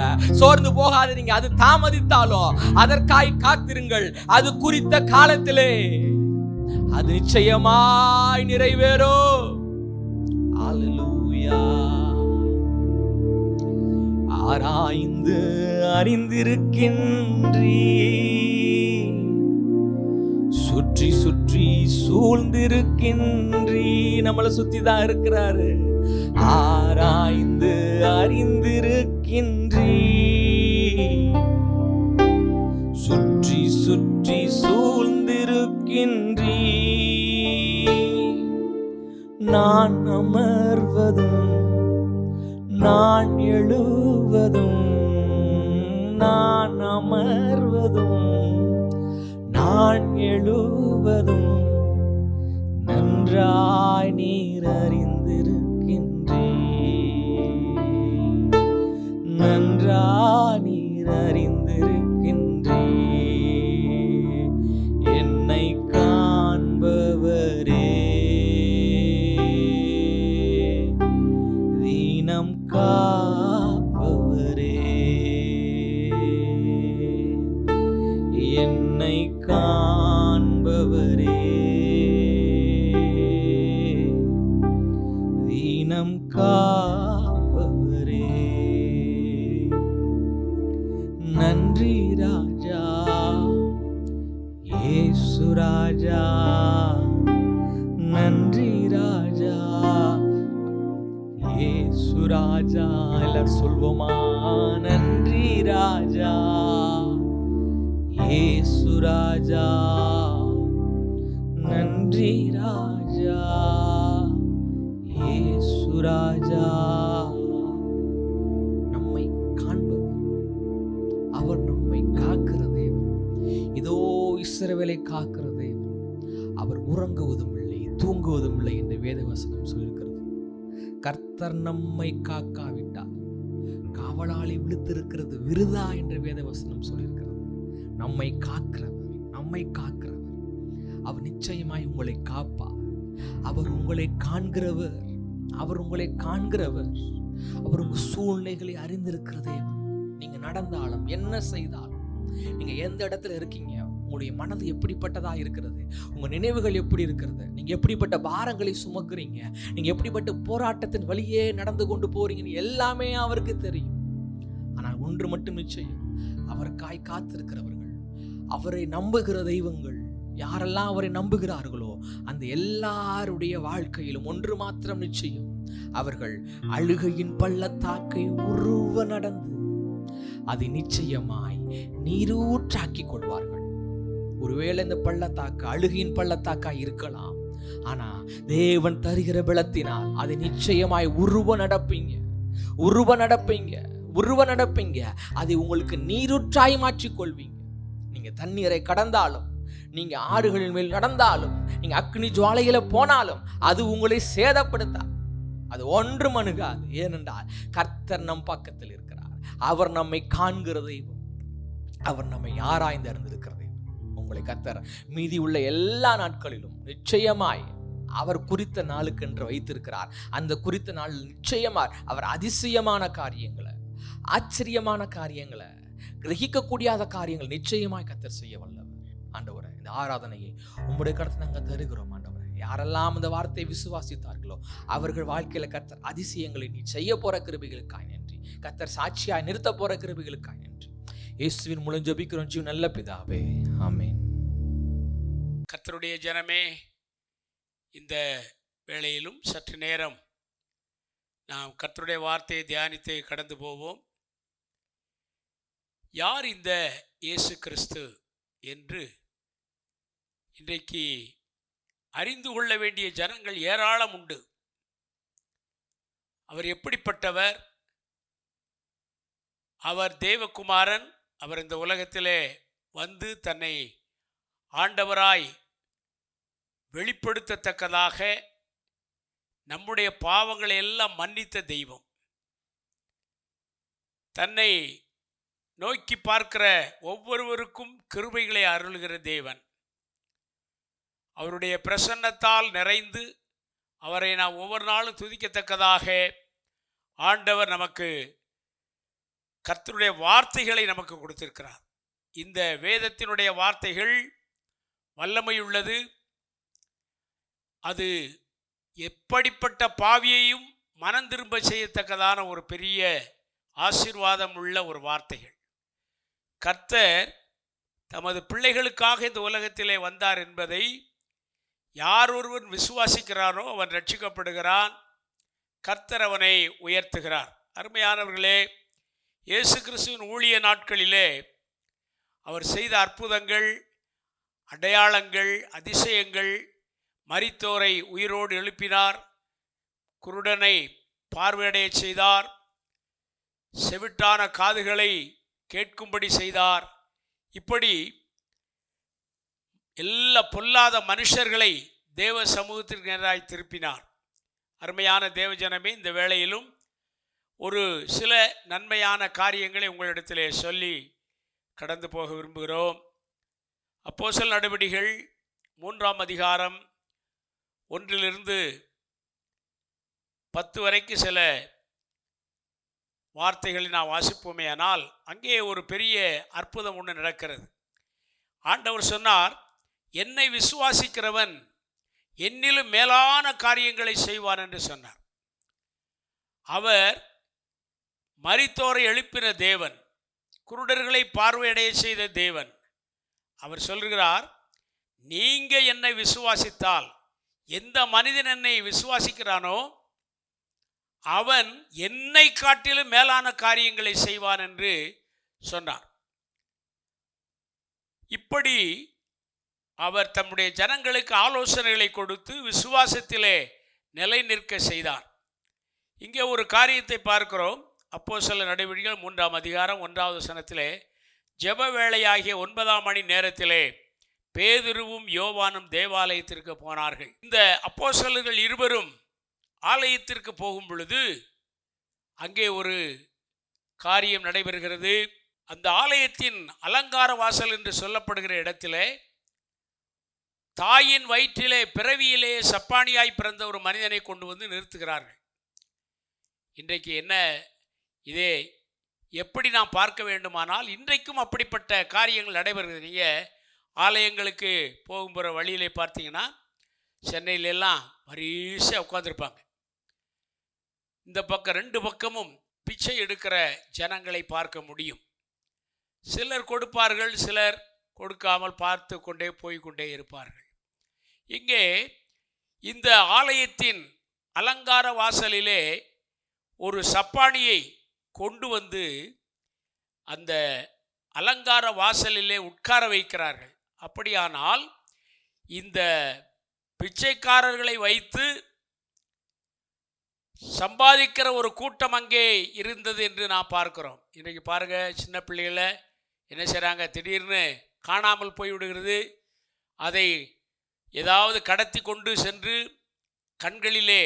அது தாமதித்தாலும் அதற்காய் காத்திருங்கள். அது குறித்த காலத்திலே அது நிச்சயமாய் நிறைவேறும். அல்லேலூயா. ஆராய்ந்து அறிந்திருக்கின்றீ, சுற்றி சுற்றி சூழ்ந்திருக்கின்றீ. நம்மளை சுத்தி தான் இருக்கிறாரு. ஆராய்ந்து அறிந்திருக்கின்றீ, சுற்றி சுற்றி சூழ்ந்திருக்கின்றீ. நான் அமர்வதும் நான் எழுவதும், நான் அமர்வதும் நான் எழுவதும் நன்றாய் நீர் அறிந்திருக்கின்றீ, நன்றாய் நீர் அறிந்திருக்கின்றீ. என்னை காண்பவரே, தீனம் காப்பவரே, என்னை காண்பவரே, தீனம் காப்பவரே. நன்றி ராஜா, இயேசு ராஜா, நன்றி ராஜா, இயேசு ராஜா. எல்லாரும் சொல்வோமா? நன்றி ராஜா, இயேசு ராஜா, நன்றி ராஜா, இயேசு ராஜா. நம்மை காண்பவர், அவர் நம்மை காக்கிற தேவன். இதோ இஸ்ரவேலை காக்கிற தேவன். அவர் உறங்குவதும் இல்லை, தூங்குவதும் இல்லை என்று வேதவசனம் சொல்லியிருக்கிறது. கர்த்தர் நம்மை காக்காவிட்டால் காவலாளி விழுத்திருக்கிறது விருதா என்று வேதவசனம் சொல்லியிருக்கிறது. நம்மை காக்கிறவர் அவர் நிச்சயமாய் உங்களை காப்பார். அவர் உங்களை காண்கிறவர். அவர் உங்க சூழ்நிலைகளை அறிந்திருக்கிற தேவன். நீங்க நடந்தாலும் என்ன செய்தாலும், நீங்க எந்த இடத்துல இருக்கீங்க, உங்களுடைய மனது எப்படிப்பட்டதா இருக்கிறது, உங்க நினைவுகள் எப்படி இருக்கிறது, நீங்க எப்படிப்பட்ட பாரங்களை சுமக்குறீங்க, நீங்க எப்படிப்பட்ட போராட்டத்தின் வழியே நடந்து கொண்டு போறீங்கன்னு எல்லாமே அவருக்கு தெரியும். ஆனால் ஒன்று மட்டும் நிச்சயம், அவருக்காய் காத்திருக்கிறவர்கள், அவரை நம்புகிற தெய்வங்கள் யாரெல்லாம் அவரை நம்புகிறார்களோ அந்த எல்லாருடைய வாழ்க்கையிலும் ஒன்று மாத்திரம் நிச்சயம், அவர்கள் அழுகையின் பள்ளத்தாக்கை உருவ நடந்து அதை நிச்சயமாய் நீரூற்றாக்கிக் கொள்வார்கள். ஒருவேளை இந்த பள்ளத்தாக்கு அழுகையின் பள்ளத்தாக்கா இருக்கலாம், ஆனா தேவன் தருகிற பலத்தினால் அதை நிச்சயமாய் உருவ நடப்பீங்க. அதை உங்களுக்கு நீரூற்றாய் மாற்றிக் கொள்வீங்க. நீங்க தண்ணீரை கடந்தாலும், நீங்க ஆறுகளின் மேல் நடந்தாலும், நீங்க அக்னி ஜுவாலையில போனாலும் அது உங்களை சேதப்படுத்தாது, அது ஒன்றும் அணுகாது. ஏனென்றால் கர்த்தர் நம் பக்கத்தில் இருக்கிறார். அவர் நம்மை காண்கிற தெய்வம், அவர் நம்மை ஆராய்ந்து அறிந்திருக்கிற தெய்வம். உங்களை கர்த்தர் மீதி உள்ள எல்லா நாட்களிலும் நிச்சயமாய் அவர் குறித்த நாளுக்கென்று வைத்திருக்கிறார். அந்த குறித்த நாள் நிச்சயமாய் அவர் அதிசயமான காரியங்களை, ஆச்சரியமான காரியங்களை, கிரகிக்கக்கூடியாத காரியங்கள் நிச்சயமாய் கர்த்தர் செய்ய வல்லவர். ஆண்டவரே, இந்த ஆராதனையை உம்முடைய கருத்து நாங்கள் தருகிறோம். ஆண்டவரே, யாரெல்லாம் இந்த வார்த்தையை விசுவாசித்தார்களோ அவர்கள் வாழ்க்கையில கர்த்தர் அதிசயங்களை நீ செய்ய போற கிருபைகளுக்காய் நன்றி. கர்த்தர் சாட்சியாய் நிறுத்த போற கிருபைகளுக்காய் நன்றி. இயேசுவின் மூலம் ஜெபிக்கிறோம் ஜீவ நல்ல பிதாவே, ஆமென். கர்த்தருடைய ஜனமே, இந்த வேளையிலும் சற்று நேரம் நாம் கர்த்தருடைய வார்த்தையை தியானித்து கடந்து போவோம். யார் இந்த இயேசு கிறிஸ்து என்று இன்றைக்கு அறிந்து கொள்ள வேண்டிய ஜனங்கள் ஏராளம் உண்டு. அவர் எப்படிப்பட்டவர்? அவர் தேவகுமாரன். அவர் இந்த உலகத்திலே வந்து தன்னை ஆண்டவராய் வெளிப்படுத்தத்தக்கதாக நம்முடைய பாவங்களை எல்லாம் மன்னித்த தெய்வம். தன்னை நோக்கி பார்க்கிற ஒவ்வொருவருக்கும் கிருபைகளை அருளுகிற தேவன். அவருடைய பிரசன்னத்தால் நிறைந்து அவரை நாம் ஒவ்வொரு நாளும் துதிக்கத்தக்கதாக ஆண்டவர் நமக்கு கர்த்தருடைய வார்த்தைகளை நமக்கு கொடுத்திருக்கிறார். இந்த வேதத்தினுடைய வார்த்தைகள் வல்லமையுள்ளது. அது எப்படிப்பட்ட பாவியையும் மனம் திரும்ப செய்யத்தக்கதான ஒரு பெரிய ஆசீர்வாதம் உள்ள ஒரு வார்த்தைகள். கர்த்தர் தமது பிள்ளைகளுக்காக இந்த உலகத்திலே வந்தார் என்பதை யார் ஒருவன் விசுவாசிக்கிறானோ அவன் ரட்சிக்கப்படுகிறான். கர்த்தர் அவனை உயர்த்துகிறார். அருமையானவர்களே, இயேசு கிறிஸ்துவின் ஊழிய நாட்களிலே அவர் செய்த அற்புதங்கள், அடையாளங்கள், அதிசயங்கள், மரித்தோரை உயிரோடு எழுப்பினார், குருடனை பார்வையடைய செய்தார், செவிட்டான காதுகளை கேட்கும்படி செய்தார். இப்படி எல்லா பொல்லாத மனுஷர்களை தேவ சமூகத்திற்கு நேராய் திருப்பினார். அருமையான தேவஜனமே, இந்த வேளையிலும் ஒரு சில நன்மையான காரியங்களை உங்களிடத்திலே சொல்லி கடந்து போக விரும்புகிறோம். அப்போஸ்தலர் நடவடிக்கைகள் 3ஆம் அதிகாரம் 1-10 வரைக்கும் சில வார்த்தைகளை நான் வாசிப்போமே. ஆனால் அங்கே ஒரு பெரிய அற்புதம் ஒன்று நடக்கிறது. ஆண்டவர் சொன்னார், என்னை விசுவாசிக்கிறவன் என்னிலும் மேலான காரியங்களை செய்வான் என்று சொன்னார். அவர் மரித்தோரை எழுப்பின தேவன், குருடர்களை பார்வையடைய செய்த தேவன். அவர் சொல்கிறார், நீங்க என்னை விசுவாசித்தால், எந்த மனிதன் என்னை விசுவாசிக்கிறானோ அவன் என்னை காட்டிலும் மேலான காரியங்களை செய்வான் என்று சொன்னார். இப்படி அவர் தம்முடைய ஜனங்களுக்கு ஆலோசனைகளை கொடுத்து விசுவாசத்திலே நிலை நிற்க செய்தார். இங்கே ஒரு காரியத்தை பார்க்கிறோம். அப்போஸ்தலர் நடவடிக்கைகள் 3ஆம் அதிகாரம் 1வது வசனத்திலே, ஜெப வேளையாகிய 9ஆம் மணி நேரத்திலே பேதுருவும் யோவானும் தேவாலயத்திற்கு போனார்கள். இந்த அப்போஸ்தலர்கள் இருவரும் ஆலயத்திற்கு போகும் பொழுது அங்கே ஒரு காரியம் நடைபெறுகிறது. அந்த ஆலயத்தின் அலங்கார வாசல் என்று சொல்லப்படுகிற இடத்திலே தாயின் வயிற்றிலே பிறவியிலே சப்பானியாய் பிறந்த ஒரு மனிதனை கொண்டு வந்து நிறுத்துகிறார்கள். இன்றைக்கு என்ன இதே எப்படி நாம் பார்க்க வேண்டுமானால் இன்றைக்கும் அப்படிப்பட்ட காரியங்கள் நடைபெறுகிறது. நீங்கள் ஆலயங்களுக்கு போகும்போகிற வழியிலே பார்த்தீங்கன்னா சென்னையிலெல்லாம் வரிசையாக உட்காந்துருப்பாங்க. இந்த பக்கம் 2 பக்கமும் பிச்சை எடுக்கிற ஜனங்களை பார்க்க முடியும். சிலர் கொடுப்பார்கள், சிலர் கொடுக்காமல் பார்த்து கொண்டே போய்கொண்டே இருப்பார்கள். இங்கே இந்த ஆலயத்தின் அலங்கார வாசலிலே ஒரு சப்பாணியை கொண்டு வந்து அந்த அலங்கார வாசலிலே உட்கார வைக்கிறார்கள். அப்படியானால் இந்த பிச்சைக்காரர்களை வைத்து சம்பாதிக்கிற ஒரு கூட்டம் அங்கே இருந்தது என்று நான் பார்க்கிறோம். இன்றைக்கு பாருங்க, சின்ன பிள்ளைகளை என்ன செய்கிறாங்க, திடீர்னு காணாமல் போய்விடுகிறது. அதை ஏதாவது கடத்தி கொண்டு சென்று கண்களிலே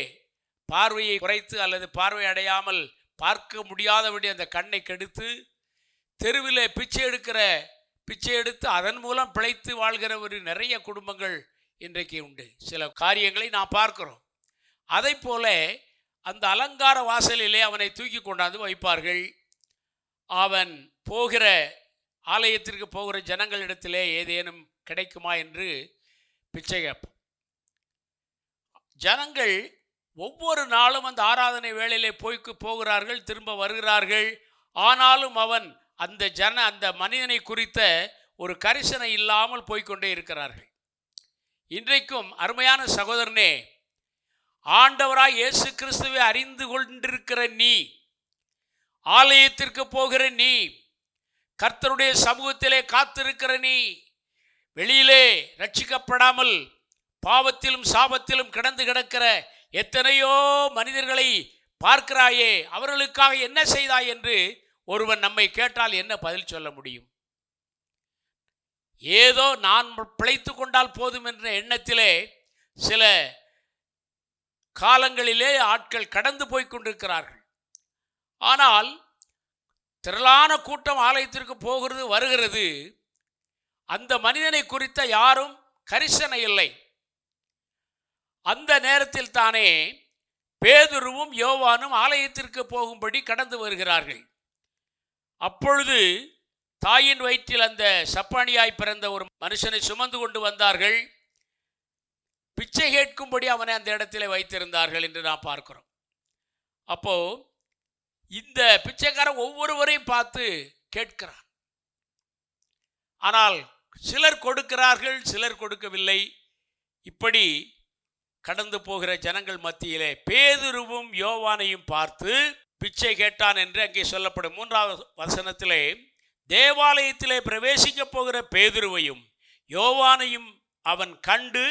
பார்வையை குறைத்து அல்லது பார்வை அடையாமல் பார்க்க முடியாதபடி அந்த கண்ணை கெடுத்து தெருவில் பிச்சை எடுத்து அதன் மூலம் பிழைத்து வாழ்கிற ஒரு நிறைய குடும்பங்கள் இன்றைக்கு உண்டு. சில காரியங்களை நான் பார்க்கிறோம். அதை போல அந்த அலங்கார வாசலிலே அவனை தூக்கி கொண்டாந்து வைப்பார்கள். அவன் போகிற ஆலயத்திற்கு போகிற ஜனங்களிடத்திலே ஏதேனும் கிடைக்குமா என்று பிச்சை கேட்பான். ஜனங்கள் ஒவ்வொரு நாளும் அந்த ஆராதனை வேளையிலே போகிறார்கள், திரும்ப வருகிறார்கள். ஆனாலும் அவன் அந்த மனிதனை குறித்த ஒரு கரிசனை இல்லாமல் போய்கொண்டே இருக்கிறார்கள். இன்றைக்கும் அருமையான சகோதரனே, ஆண்டவராய் இயேசு கிறிஸ்துவை அறிந்து கொண்டிருக்கிற நீ, ஆலயத்திற்கு போகிற நீ, கர்த்தருடைய சமூகத்திலே காத்திருக்கிற நீ, வெளியிலே ரட்சிக்கப்படாமல் பாவத்திலும் சாபத்திலும் கிடக்கிற எத்தனையோ மனிதர்களை பார்க்கிறாயே, அவர்களுக்காக என்ன செய்தாய் என்று ஒருவன் நம்மை கேட்டால் என்ன பதில் சொல்ல முடியும்? ஏதோ நான் பிழைத்து கொண்டால் போதும் என்ற எண்ணத்திலே சில காலங்களிலே ஆட்கள் கடந்து போய் கொண்டிருக்கிறார்கள். ஆனால் திரளான கூட்டம் ஆலயத்திற்கு போகிறது வருகிறது, அந்த மனிதனை குறித்த யாரும் கரிசனை இல்லை. அந்த நேரத்தில் தானே பேதுருவும் யோவானும் ஆலயத்திற்கு போகும்படி கடந்து வருகிறார்கள். அப்பொழுது தாயின் வயிற்றில் அந்த சப்பானியாய் பிறந்த ஒரு மனுஷனை சுமந்து கொண்டு வந்தார்கள். பிச்சை கேட்கும்படி அவனை அந்த இடத்திலே வைத்திருந்தார்கள் என்று நாம் பார்க்கிறோம். அப்போ இந்த பிச்சைக்காரன் ஒவ்வொருவரையும் பார்த்து கேட்கிறான். ஆனால் சிலர் கொடுக்கிறார்கள், சிலர் கொடுக்கவில்லை. இப்படி கடந்து போகிற ஜனங்கள் மத்தியிலே பேதுருவும் யோவானையும் பார்த்து பிச்சை கேட்டான் என்று அங்கே சொல்லப்படும். 3வது வசனத்திலே தேவாலயத்திலே பிரவேசிக்க போகிற பேதுருவையும் யோவானையும் அவன் கண்டு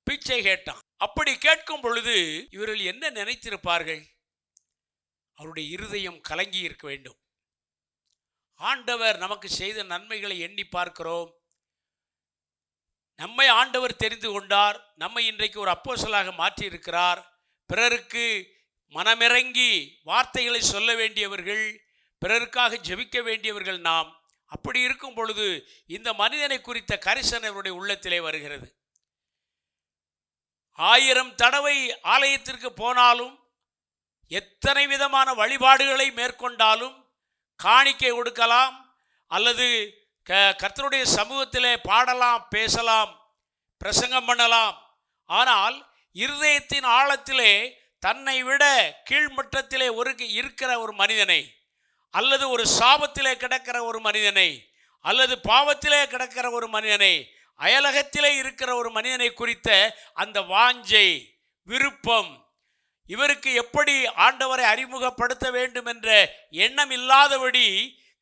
பிச்சை கேட்டான். அப்படி கேட்கும் பொழுது இவர்கள் என்ன நினைத்திருப்பார்கள்? அவருடைய இருதயம் கலங்கி இருக்க வேண்டும். ஆண்டவர் நமக்கு செய்த நன்மைகளை எண்ணி பார்க்கிறோம். நம்மை ஆண்டவர் தெரிந்து கொண்டார், நம்மை இன்றைக்கு ஒரு அப்போஸ்தலராக மாற்றி இருக்கிறார். பிறருக்கு மனமிறங்கி வார்த்தைகளை சொல்ல வேண்டியவர்கள், பிறருக்காக ஜெபிக்க வேண்டியவர்கள் நாம். அப்படி இருக்கும் பொழுது இந்த மனிதனை குறித்த கரிசனை அவருடைய உள்ளத்திலே வருகிறது. 1000 தடவை ஆலயத்திற்கு போனாலும், எத்தனை விதமான வழிபாடுகளை மேற்கொண்டாலும், காணிக்கை கொடுக்கலாம் அல்லது கர்த்தருடைய சமூகத்திலே பாடலாம், பேசலாம், பிரசங்கம் பண்ணலாம். ஆனால் இருதயத்தின் ஆழத்திலே தன்னை விட கீழ்மட்டத்திலே இருக்கிற ஒரு மனிதனை, அல்லது ஒரு சாபத்திலே கிடக்கிற ஒரு மனிதனை, அல்லது பாவத்திலே கிடக்கிற ஒரு மனிதனை, அயலகத்திலே இருக்கிற ஒரு மனிதனை குறித்த அந்த வாஞ்சை, விருப்பம், இவருக்கு எப்படி ஆண்டவரை அறிமுகப்படுத்த வேண்டும் என்ற எண்ணம் இல்லாதபடி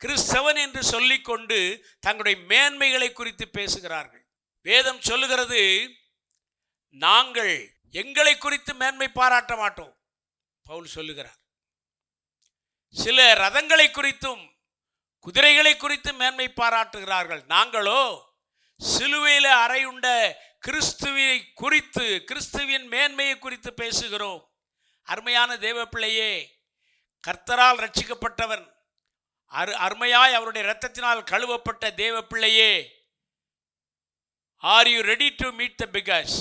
கிறிஸ்தவன் என்று சொல்லிக்கொண்டு தங்களுடைய மேன்மைகளை குறித்து பேசுகிறார்கள். வேதம் சொல்லுகிறது, நாங்கள் எங்களை குறித்து மேன்மை பாராட்ட மாட்டோம். பவுல் சொல்லுகிறார், சில ரதங்களை குறித்தும் குதிரைகளை குறித்து மேன்மை பாராட்டுகிறார்கள். நாங்களோ சிலுவையில் அறையுண்ட கிறிஸ்துவை குறித்து, கிறிஸ்துவின் மேன்மையை குறித்து பேசுகிறோம். அருமையான தேவ பிள்ளையே, கர்த்தரால் ரட்சிக்கப்பட்டவன், அருமையாய் அவருடைய இரத்தத்தினால் கழுவப்பட்ட தேவ பிள்ளையே, are you ready to meet the figures?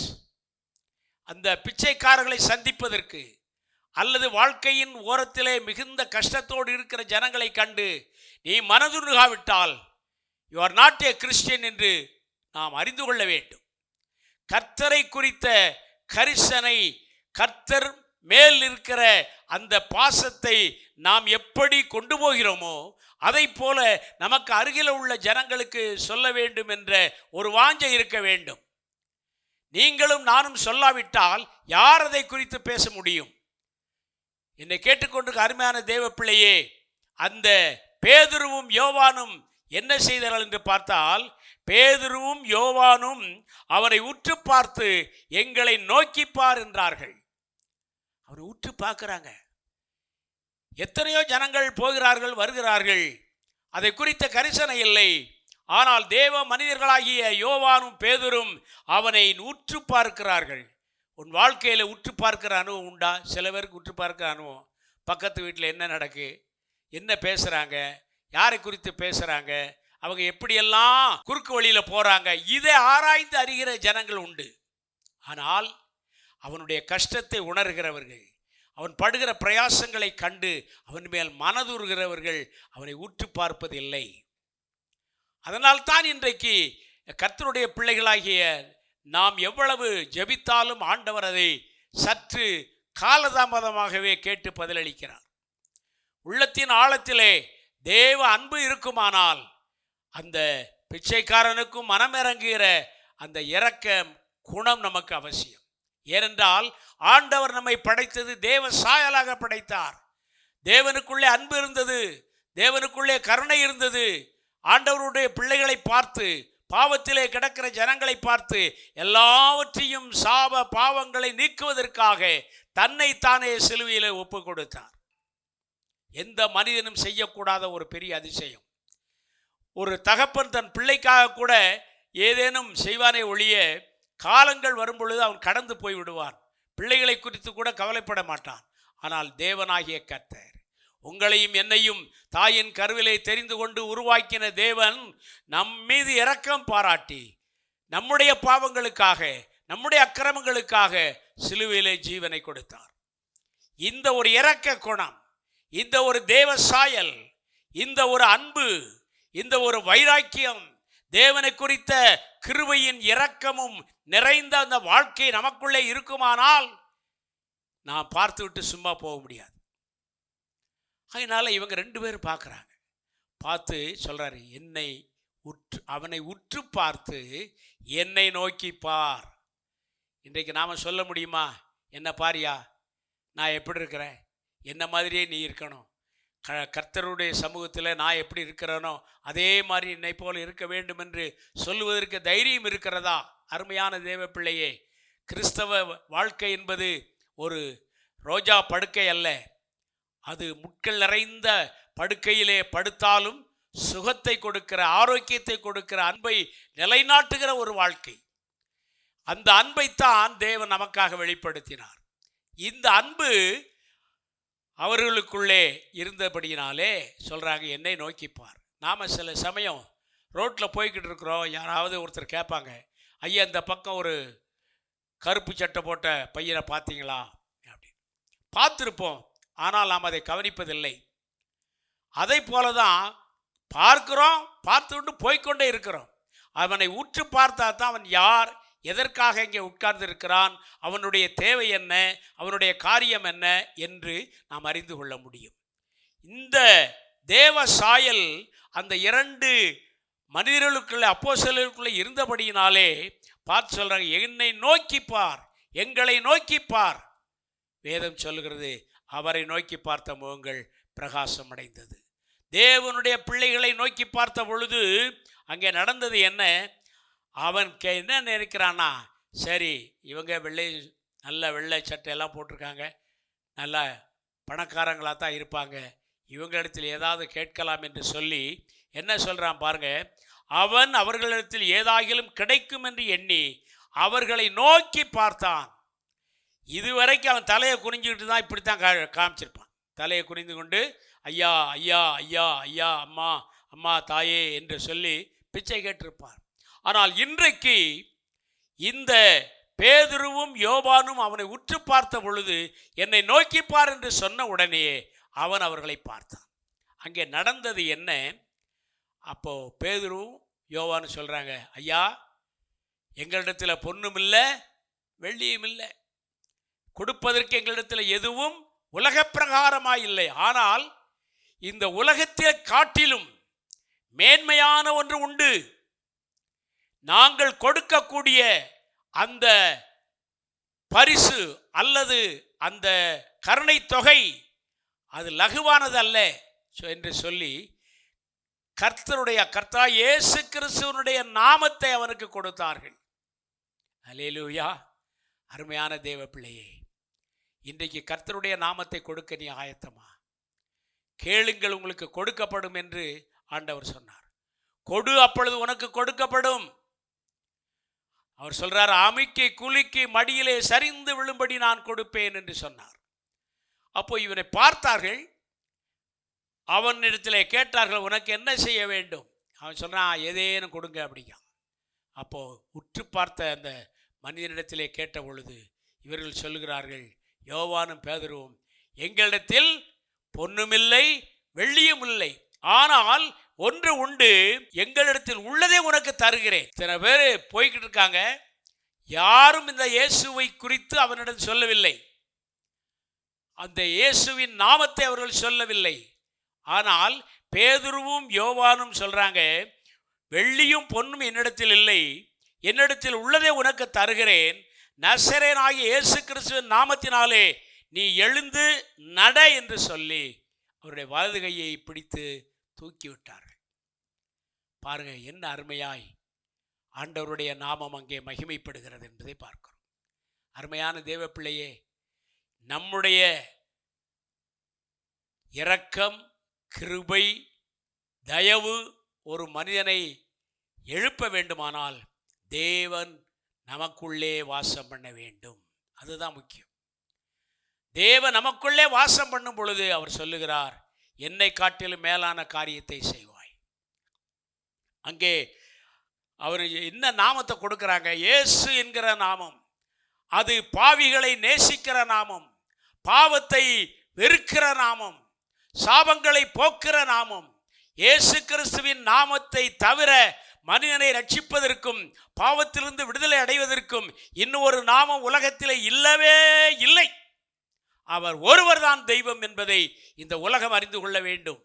அந்த பிச்சைக்காரர்களை சந்திப்பதற்கு, அல்லது வாழ்க்கையின் ஓரத்திலே மிகுந்த கஷ்டத்தோடு இருக்கிற ஜனங்களை கண்டு நீ மனதுருகாவிட்டால் you are not a Christian என்று நாம் அறிந்து கொள்ள வேண்டும். கர்த்தரை குறித்த கரிசனை, கர்த்தர் மேல் இருக்கிற அந்த பாசத்தை நாம் எப்படி கொண்டு போகிறோமோ அதை போல நமக்கு அருகில் உள்ள ஜனங்களுக்கு சொல்ல வேண்டும் என்ற ஒரு வாஞ்சை இருக்க வேண்டும். நீங்களும் நானும் சொல்லாவிட்டால் யார் அதை குறித்து பேச முடியும்? என்னை கேட்டுக்கொண்டிருக்க அருமையான தேவ பிள்ளையே, அந்த பேதுருவும் யோவானும் என்ன செய்தார்கள் என்று பார்த்தால், பேதுருவும் யோவானும் அவரை உற்று பார்த்து எங்களை நோக்கிப்பார் என்றார்கள். அவரை உற்று பார்க்கிறாங்க. எத்தனையோ ஜனங்கள் போகிறார்கள் வருகிறார்கள், அதை குறித்த கரிசனை இல்லை. ஆனால் தேவ மனிதர்களாகிய யோவானும் பேதுரும் அவனை உற்று பார்க்கிறார்கள். உன் வாழ்க்கையில் உற்று பார்க்கிற அனுபவம் உண்டா? சில பேருக்கு உற்று பார்க்கிற அனுபவம், பக்கத்து வீட்டில் என்ன நடக்கு, என்ன பேசுகிறாங்க, யாரை குறித்து பேசுகிறாங்க, அவங்க எப்படியெல்லாம் குறுக்கு வழியில் போகிறாங்க, இதை ஆராய்ந்து அறிகிற ஜனங்கள் உண்டு. ஆனால் அவனுடைய கஷ்டத்தை உணர்கிறவர்கள், அவன் படுகிற பிரயாசங்களை கண்டு அவன் மேல் மனதுருகிறவர்கள் அவனை உற்று பார்ப்பதில்லை. அதனால்தான் இன்றைக்கு கர்த்தருடைய பிள்ளைகளாகிய நாம் எவ்வளவு ஜெபித்தாலும் ஆண்டவர் அதை சற்று காலதாமதமாகவே கேட்டு பதிலளிக்கிறார். உள்ளத்தின் ஆழத்திலே தேவ அன்பு இருக்குமானால் அந்த பிச்சைக்காரனுக்கும் மனமிறங்குகிற அந்த இரக்க குணம் நமக்கு அவசியம். ஏனென்றால் ஆண்டவர் நம்மை படைத்தது தேவ சாயலாக படைத்தார். தேவனுக்குள்ளே அன்பு இருந்தது, தேவனுக்குள்ளே கருணை இருந்தது. ஆண்டவருடைய பிள்ளைகளை பார்த்து, பாவத்திலே கிடக்கிற ஜனங்களை பார்த்து எல்லாவற்றையும் சாப பாவங்களை நீக்குவதற்காக தன்னை தானே சிலுவையிலே ஒப்பு கொடுத்தார். எந்த மனிதனும் செய்யக்கூடாத ஒரு பெரிய அதிசயம். ஒரு தகப்பன் தன் பிள்ளைக்காக கூட ஏதேனும் செய்வானே ஒழிய, காலங்கள் வரும் பொழுது அவன் கடந்து போய் விடுவான். பிள்ளைகளை குறித்து கூட கவலைப்பட மாட்டான். ஆனால் தேவனாகிய கர்த்தர் உங்களையும் என்னையும் தாயின் கருவிலை தெரிந்து கொண்டு உருவாக்கின தேவன் நம் மீது இரக்கம் பாராட்டி நம்முடைய பாவங்களுக்காக, நம்முடைய அக்கிரமங்களுக்காக சிலுவையிலே ஜீவனை கொடுத்தார். இந்த ஒரு இரக்க குணம், இந்த ஒரு தேவ சாயல், இந்த ஒரு அன்பு, இந்த ஒரு வைராக்கியம், தேவனை குறித்த கிருபையின் இரக்கமும் நிறைந்த அந்த வாழ்க்கை நமக்குள்ளே இருக்குமானால் நான் பார்த்து விட்டு சும்மா போக முடியாது. அதனால இவங்க ரெண்டு பேரும் பார்க்குறாங்க. பார்த்து சொல்றாரு, அவனை உற்று பார்த்து என்னை நோக்கி பார். இன்றைக்கு நாம் சொல்ல முடியுமா, என்ன பாரியா, நான் எப்படி இருக்கிறேன், என்ன மாதிரியே நீ இருக்கணும், கர்த்தருடைய சமூகத்தில் நான் எப்படி இருக்கிறேனோ அதே மாதிரி என்னை போல இருக்க வேண்டும் என்று சொல்லுவதற்கு தைரியம் இருக்கிறதா? அருமையான தேவ பிள்ளையே, கிறிஸ்தவ வாழ்க்கை என்பது ஒரு ரோஜா படுக்கை அல்ல. அது முட்கள் நிறைந்த படுக்கையிலே படுத்தாலும் சுகத்தை கொடுக்கிற, ஆரோக்கியத்தை கொடுக்கிற, அன்பை நிலைநாட்டுகிற ஒரு வாழ்க்கை. அந்த அன்பைத்தான் தேவன் நமக்காக வெளிப்படுத்தினார். இந்த அன்பு அவர்களுக்குள்ளே இருந்தபடியினாலே சொல்கிறாங்க, என்னை நோக்கிப்பார். நாம் சில சமயம் ரோட்டில் போய்கிட்டு இருக்கிறோம், யாராவது ஒருத்தர் கேட்பாங்க, ஐயா இந்த பக்கம் ஒரு கருப்பு சட்டை போட்ட பையனை பார்த்தீங்களா அப்படின்னு. பார்த்துருப்போம், ஆனால் நாம் அதை கவனிப்பதில்லை. அதை போல தான் பார்க்கிறோம், பார்த்து விட்டு போய்கொண்டே இருக்கிறோம். அவனை உற்று பார்த்தா தான் அவன் யார், எதற்காக இங்கே உட்கார்ந்து இருக்கிறான், அவனுடைய தேவை என்ன, அவனுடைய காரியம் என்ன என்று நாம் அறிந்து கொள்ள முடியும். இந்த தேவ சாயல் அந்த இரண்டு மனிதர்களுக்குள்ள, அப்போஸ்தலர்களுக்குள்ள இருந்தபடியினாலே பார்த்து சொல்றாங்க, என்னை நோக்கிப்பார், எங்களை நோக்கிப்பார். வேதம் சொல்லுகிறது, அவரை நோக்கி பார்த்த முகங்கள் பிரகாசம் அடைந்தது. தேவனுடைய பிள்ளைகளை நோக்கி பார்த்த பொழுது அங்கே நடந்தது என்ன? அவன் என்ன நினைக்கிறான்னா, சரி இவங்க நல்ல வெள்ளை சட்டையெல்லாம் போட்டிருக்காங்க, நல்ல பணக்காரங்களாக தான் இருப்பாங்க, இவங்களிடத்தில் ஏதாவது கேட்கலாம் என்று சொல்லி என்ன சொல்கிறான் பாருங்க, அவன் அவர்களிடத்தில் ஏதாகிலும் கிடைக்கும் என்று எண்ணி அவர்களை நோக்கி பார்த்தான். இதுவரைக்கும் அவன் தலையை குறிஞ்சிக்கிட்டு தான் இப்படித்தான் காமிச்சிருப்பான். தலையை குறிந்து கொண்டு ஐயா ஐயா ஐயா ஐயா, அம்மா அம்மா தாயே என்று சொல்லி பிச்சை கேட்டிருப்பார். ஆனால் இன்றைக்கு இந்த பேதுருவும் யோவானும் அவனை உற்று பார்த்த பொழுது என்னை நோக்கிப்பார் என்று சொன்ன உடனேயே அவன் அவர்களை பார்த்தான். அங்கே நடந்தது என்ன? அப்போ பேதுருவும் யோவானும் சொல்றாங்க, ஐயா எங்களிடத்தில் பொன்னும் இல்லை வெள்ளியும் இல்லை, கொடுப்பதற்கு எங்களிடத்தில் எதுவும் உலக பிரகாரமாய் இல்லை. ஆனால் இந்த உலகத்தை காட்டிலும் மேன்மையான ஒன்று உண்டு. நாங்கள் கொடுக்கக்கூடிய அந்த பரிசு அல்லது அந்த கருணை தொகை அது லகுவானது அல்ல என்று சொல்லி கர்த்தா இயேசு கிறிஸ்துவனுடைய நாமத்தை அவனுக்கு கொடுத்தார்கள். அல்லேலூயா. அருமையான தேவ பிள்ளையே, இன்றைக்கு கர்த்தருடைய நாமத்தை கொடுக்க நீ ஆயத்தமா? கேளுங்கள், உங்களுக்கு கொடுக்கப்படும் என்று ஆண்டவர் சொன்னார். கொடு, அப்பொழுது உனக்கு கொடுக்கப்படும். அவர் சொல்றார், அமிக்கி குலுக்கி மடியிலே சரிந்து விழும்படி நான் கொடுப்பேன் என்று சொன்னார். அப்போ இவனை பார்த்தார்கள், அவனிடத்திலே கேட்டார்கள், உனக்கு என்ன செய்ய வேண்டும்? அவன் சொல்றான், ஏதேனும் கொடுங்க அப்படிங்க. அப்போ உற்று பார்த்த அந்த மனிதனிடத்திலே கேட்ட பொழுது இவர்கள் சொல்லுகிறார்கள், யோவானும் பேதுருவும், எங்களிடத்தில் பொன்னுமில்லை வெள்ளியும் இல்லை, ஆனால் ஒன்று உண்டு, எங்களிடத்தில் உள்ளதே உனக்கு தருகிறேன். சில பேர் போய்கிட்டு இருக்காங்க, யாரும் இந்த இயேசுவை குறித்து அவனிடம் சொல்லவில்லை, அந்த இயேசுவின் நாமத்தை அவர்கள் சொல்லவில்லை. ஆனால் பேதுருவும் யோவானும் சொல்றாங்க, வெள்ளியும் பொன்னும் என்னிடத்தில் இல்லை, என்னிடத்தில் உள்ளதே உனக்கு தருகிறேன், நசரேயனாகிய இயேசு கிறிஸ்துவின் நாமத்தினாலே நீ எழுந்து நட என்று சொல்லி அவருடைய வலது கையை பிடித்து தூக்கி விட்டார்கள். பாருங்க, என்ன அருமையாய் ஆண்டவருடைய நாமம் அங்கே மகிமைப்படுகிறது என்பதை பார்க்கிறோம். அருமையான தேவ பிள்ளையே, நம்முடைய இரக்கம், கிருபை, தயவு ஒரு மனிதனை எழுப்ப வேண்டுமானால் தேவன் நமக்குள்ளே வாசம் பண்ண வேண்டும். அதுதான் முக்கியம். தேவன் நமக்குள்ளே வாசம் பண்ணும் பொழுது அவர் சொல்லுகிறார், என்னை காட்டிலும் மேலான காரியத்தை செய்வாய். அங்கே அவர் என்ன நாமத்தை கொடுக்கிறாங்க? இயேசு என்கிற நாமம். அது பாவிகளை நேசிக்கிற நாமம், பாவத்தை வெறுக்கிற நாமம், சாபங்களை போக்குற நாமம். இயேசு கிறிஸ்துவின் நாமத்தை தவிர மனிதனை ரட்சிப்பதற்கும் பாவத்திலிருந்து விடுதலை அடைவதற்கும் இன்னும் ஒரு நாமம் உலகத்திலே இல்லவே இல்லை. அவர் ஒருவர் தான் தெய்வம் என்பதை இந்த உலகம் அறிந்து கொள்ள வேண்டும்.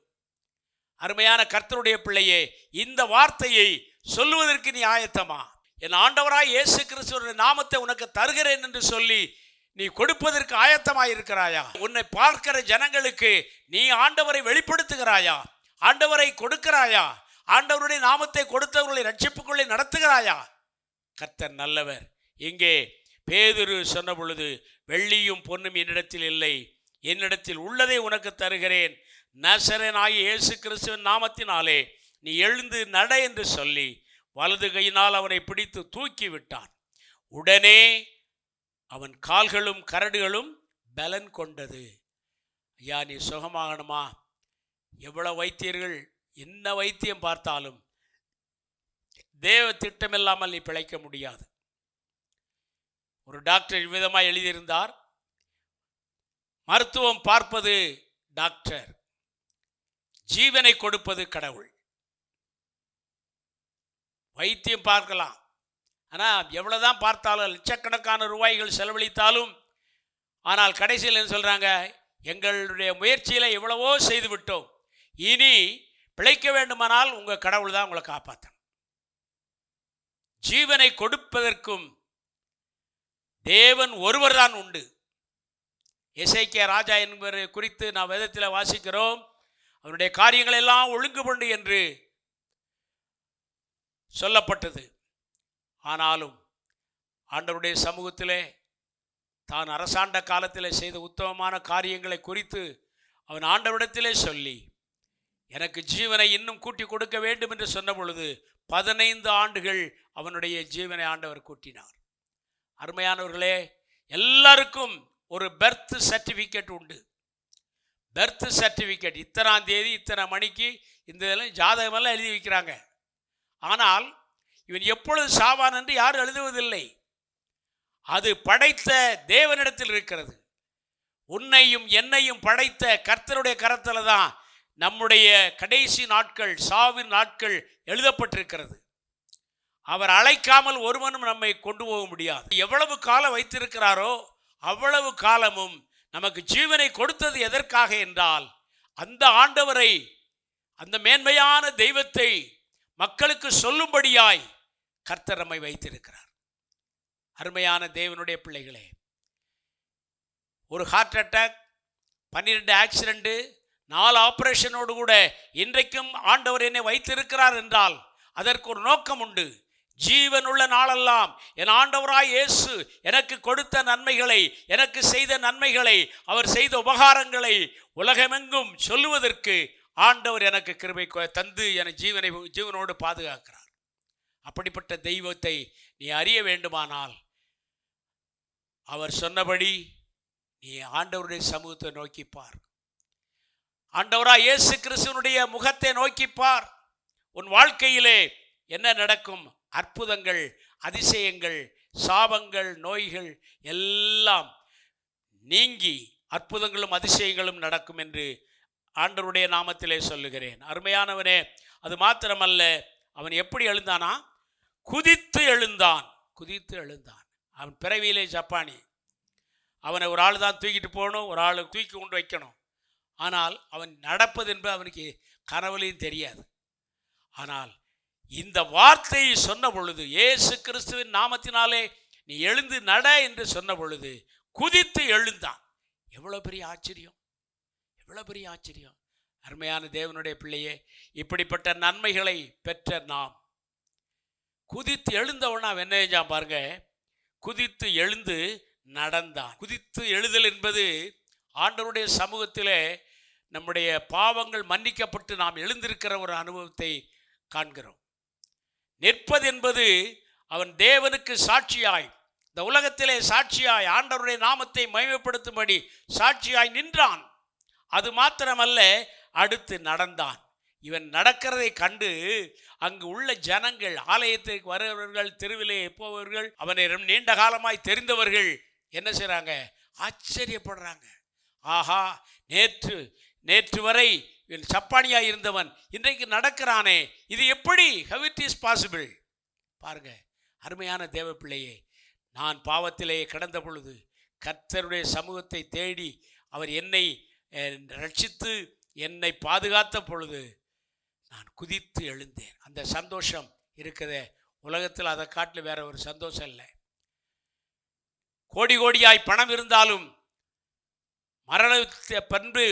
அருமையான கர்த்தருடைய பிள்ளையே, இந்த வார்த்தையை சொல்லுவதற்கு நீ ஆயத்தமா? என் ஆண்டவராய் இயேசு கிறிஸ்துவின் நாமத்தை உனக்கு தருகிறேன் என்று சொல்லி நீ கொடுப்பதற்கு ஆயத்தமாய் இருக்கிறாயா? உன்னை பார்க்கிற ஜனங்களுக்கு நீ ஆண்டவரை வெளிப்படுத்துகிறாயா? ஆண்டவரை கொடுக்கிறாயா? ஆண்டவருடைய நாமத்தை கொடுத்தவர்களை ரட்சிப்புக்குள்ளே நடத்துகிறாயா? கர்த்தர் நல்லவர். இங்கே பேதுரு சொன்ன பொழுது, வெள்ளியும் பொன்னும் என்னிடத்தில் இல்லை, என்னிடத்தில் உள்ளதை உனக்கு தருகிறேன், நசரேயனாகிய இயேசு கிறிஸ்துவின் நாமத்தினாலே நீ எழுந்து நட என்று சொல்லி வலது கையினால் அவனை பிடித்து தூக்கி விட்டான். உடனே அவன் கால்களும் கரடுகளும் பலன் கொண்டது. ஐயா, நீ சுகமாகணுமா? எவ்வளவு வைத்தியர்கள் என்ன வைத்தியம் பார்த்தாலும் தேவ திட்டமில்லாமல் நீ பிழைக்க முடியாது. ஒரு டாக்டர் விதமாக எழுதியிருந்தார், மருத்துவம் பார்ப்பது டாக்டர், ஜீவனை கொடுப்பது கடவுள். வைத்தியம் பார்க்கலாம், ஆனால் எவ்வளவுதான் பார்த்தாலும் லட்சக்கணக்கான ரூபாய்கள் செலவழித்தாலும், ஆனால் கடைசியில் என்ன சொல்றாங்க? எங்களுடைய முயற்சியில் எவ்வளவோ செய்து விட்டோம், இனி பிழைக்க வேண்டுமானால் உங்க கடவுள் தான் உங்களை காப்பாற்றணும். ஜீவனை கொடுப்பதற்கும் தேவன் ஒருவர் தான் உண்டு. எசேக்கியா ராஜா என்பவரை குறித்து நாம் வேதத்தில் வாசிக்கிறோம், அவருடைய காரியங்கள் எல்லாம் ஒழுங்கு பண்ணு என்று சொல்லப்பட்டது. ஆனாலும் ஆண்டவருடைய சமூகத்திலே தான் அரசாண்ட காலத்தில் செய்த உத்தமமான காரியங்களை குறித்து அவன் ஆண்டவரிடத்திலே சொல்லி, எனக்கு ஜீவனை இன்னும் கூட்டி கொடுக்க வேண்டும் என்று சொன்ன பொழுது 15 ஆண்டுகள் அவனுடைய ஜீவனை ஆண்டவர் கூட்டினார். அருமையானவர்களே, எல்லாருக்கும் ஒரு பர்த் சர்டிஃபிகேட் உண்டு. பர்த் சர்டிஃபிகேட், இத்தனாம் தேதி இத்தனை மணிக்கு இந்த இதெல்லாம் ஜாதகமெல்லாம் எழுதி வைக்கிறாங்க. ஆனால் இவன் எப்பொழுது சாவான் என்று யாரும் எழுதுவதில்லை. அது படைத்த தேவனிடத்தில் இருக்கிறது. உன்னையும் என்னையும் படைத்த கர்த்தருடைய கரத்தில் தான் நம்முடைய கடைசி நாட்கள், சாவின் நாட்கள் எழுதப்பட்டிருக்கிறது. அவர் அழைக்காமல் ஒருவனும் நம்மை கொண்டு போக முடியாது. எவ்வளவு காலம் வைத்திருக்கிறாரோ அவ்வளவு காலமும் நமக்கு ஜீவனை கொடுத்தது எதற்காக என்றால், அந்த ஆண்டவரை, அந்த மேன்மையான தெய்வத்தை மக்களுக்கு சொல்லும்படியாய் கர்த்தர் நம்மை வைத்திருக்கிறார். அருமையான தேவனுடைய பிள்ளைகளே, ஒரு ஹார்ட் அட்டாக், 12 ஆக்சிடென்ட், 4 ஆபரேஷனோடு கூட இன்றைக்கும் ஆண்டவர் என்னை வைத்திருக்கிறார் என்றால் அதற்கு ஒரு நோக்கம் உண்டு. ஜீவனுள்ள நாளெல்லாம் என் ஆண்டவராய் இயேசு எனக்கு கொடுத்த நன்மைகளை, எனக்கு செய்த நன்மைகளை, அவர் செய்த உபகாரங்களை உலகமெங்கும் சொல்லுவதற்கு ஆண்டவர் எனக்கு கிருபை தந்து என ஜீவனோடு பாதுகாக்கிறார். அப்படிப்பட்ட தெய்வத்தை நீ அறிய வேண்டுமானால் அவர் சொன்னபடி நீ ஆண்டவருடைய சமூகத்தை நோக்கிப்பார். ஆண்டவராய் இயேசு கிறிஸ்துவனுடைய முகத்தை நோக்கிப்பார். உன் வாழ்க்கையிலே என்ன நடக்கும்? அற்புதங்கள், அதிசயங்கள், சாபங்கள், நோய்கள் எல்லாம் நீங்கி அற்புதங்களும் அதிசயங்களும் நடக்கும் என்று ஆண்டவருடைய நாமத்திலே சொல்லுகிறேன். அருமையானவனே, அது மாத்திரமல்ல, அவன் எப்படி எழுந்தானா? குதித்து எழுந்தான். குதித்து எழுந்தான். அவன் பிறவியிலே ஜப்பானி. அவனை ஒரு ஆள் தான் தூக்கிட்டு போகணும், ஒரு ஆள் தூக்கி கொண்டு வைக்கணும். ஆனால் அவன் நடப்பது என்பது அவனுக்கு கனவுலையும் தெரியாது. ஆனால் இந்த வார்த்தையை சொன்ன பொழுது, இயேசு கிறிஸ்துவின் நாமத்தினாலே நீ எழுந்து நட என்று சொன்ன பொழுது குதித்து எழுந்தான். எவ்வளோ பெரிய ஆச்சரியம், எவ்வளோ பெரிய ஆச்சரியம். அருமையான தேவனுடைய பிள்ளையே, இப்படிப்பட்ட நன்மைகளை பெற்ற நாம் குதித்து எழுந்தவனா என்ன செஞ்சான் பாருங்க. குதித்து எழுந்து நடந்தான். குதித்து எழுதல் என்பது ஆண்டவருடைய சமூகத்திலே நம்முடைய பாவங்கள் மன்னிக்கப்பட்டு நாம் எழுந்திருக்கிற ஒரு அனுபவத்தை காண்கிறோம். நிற்பது என்பது அவன் தேவனுக்கு சாட்சியாய், இந்த உலகத்திலே சாட்சியாய், ஆண்டவருடைய நாமத்தை மகிமைப்படுத்தும்படி சாட்சியாய் நின்றான். அது மாத்திரமல்ல, அடுத்து நடந்தான். இவன் நடக்கிறதை கண்டு அங்கு உள்ள ஜனங்கள், ஆலயத்திற்கு வருபவர்கள், தெருவிலே போவர்கள், அவனை நீண்ட காலமாய் தெரிந்தவர்கள் என்ன செய்றாங்க? ஆச்சரியப்படுறாங்க. ஆஹா, நேற்று வரை சப்பானியா இருந்தவன் இன்றைக்கு நடக்கிறானே, இது எப்படி? how it is possible? பாருங்க அருமையான தேவ பிள்ளையே, நான் பாவத்திலே கடந்த பொழுது கர்த்தருடைய சமூகத்தை தேடி அவர் என்னை ரட்சித்து என்னை பாதுகாத்த பொழுது நான் குதித்து எழுந்தேன். அந்த சந்தோஷம் இருக்குதே, உலகத்தில் அதை காட்டில் வேற ஒரு சந்தோஷம் இல்லை. கோடி கோடியாய் பணம் இருந்தாலும் மரணத்தை பண்பு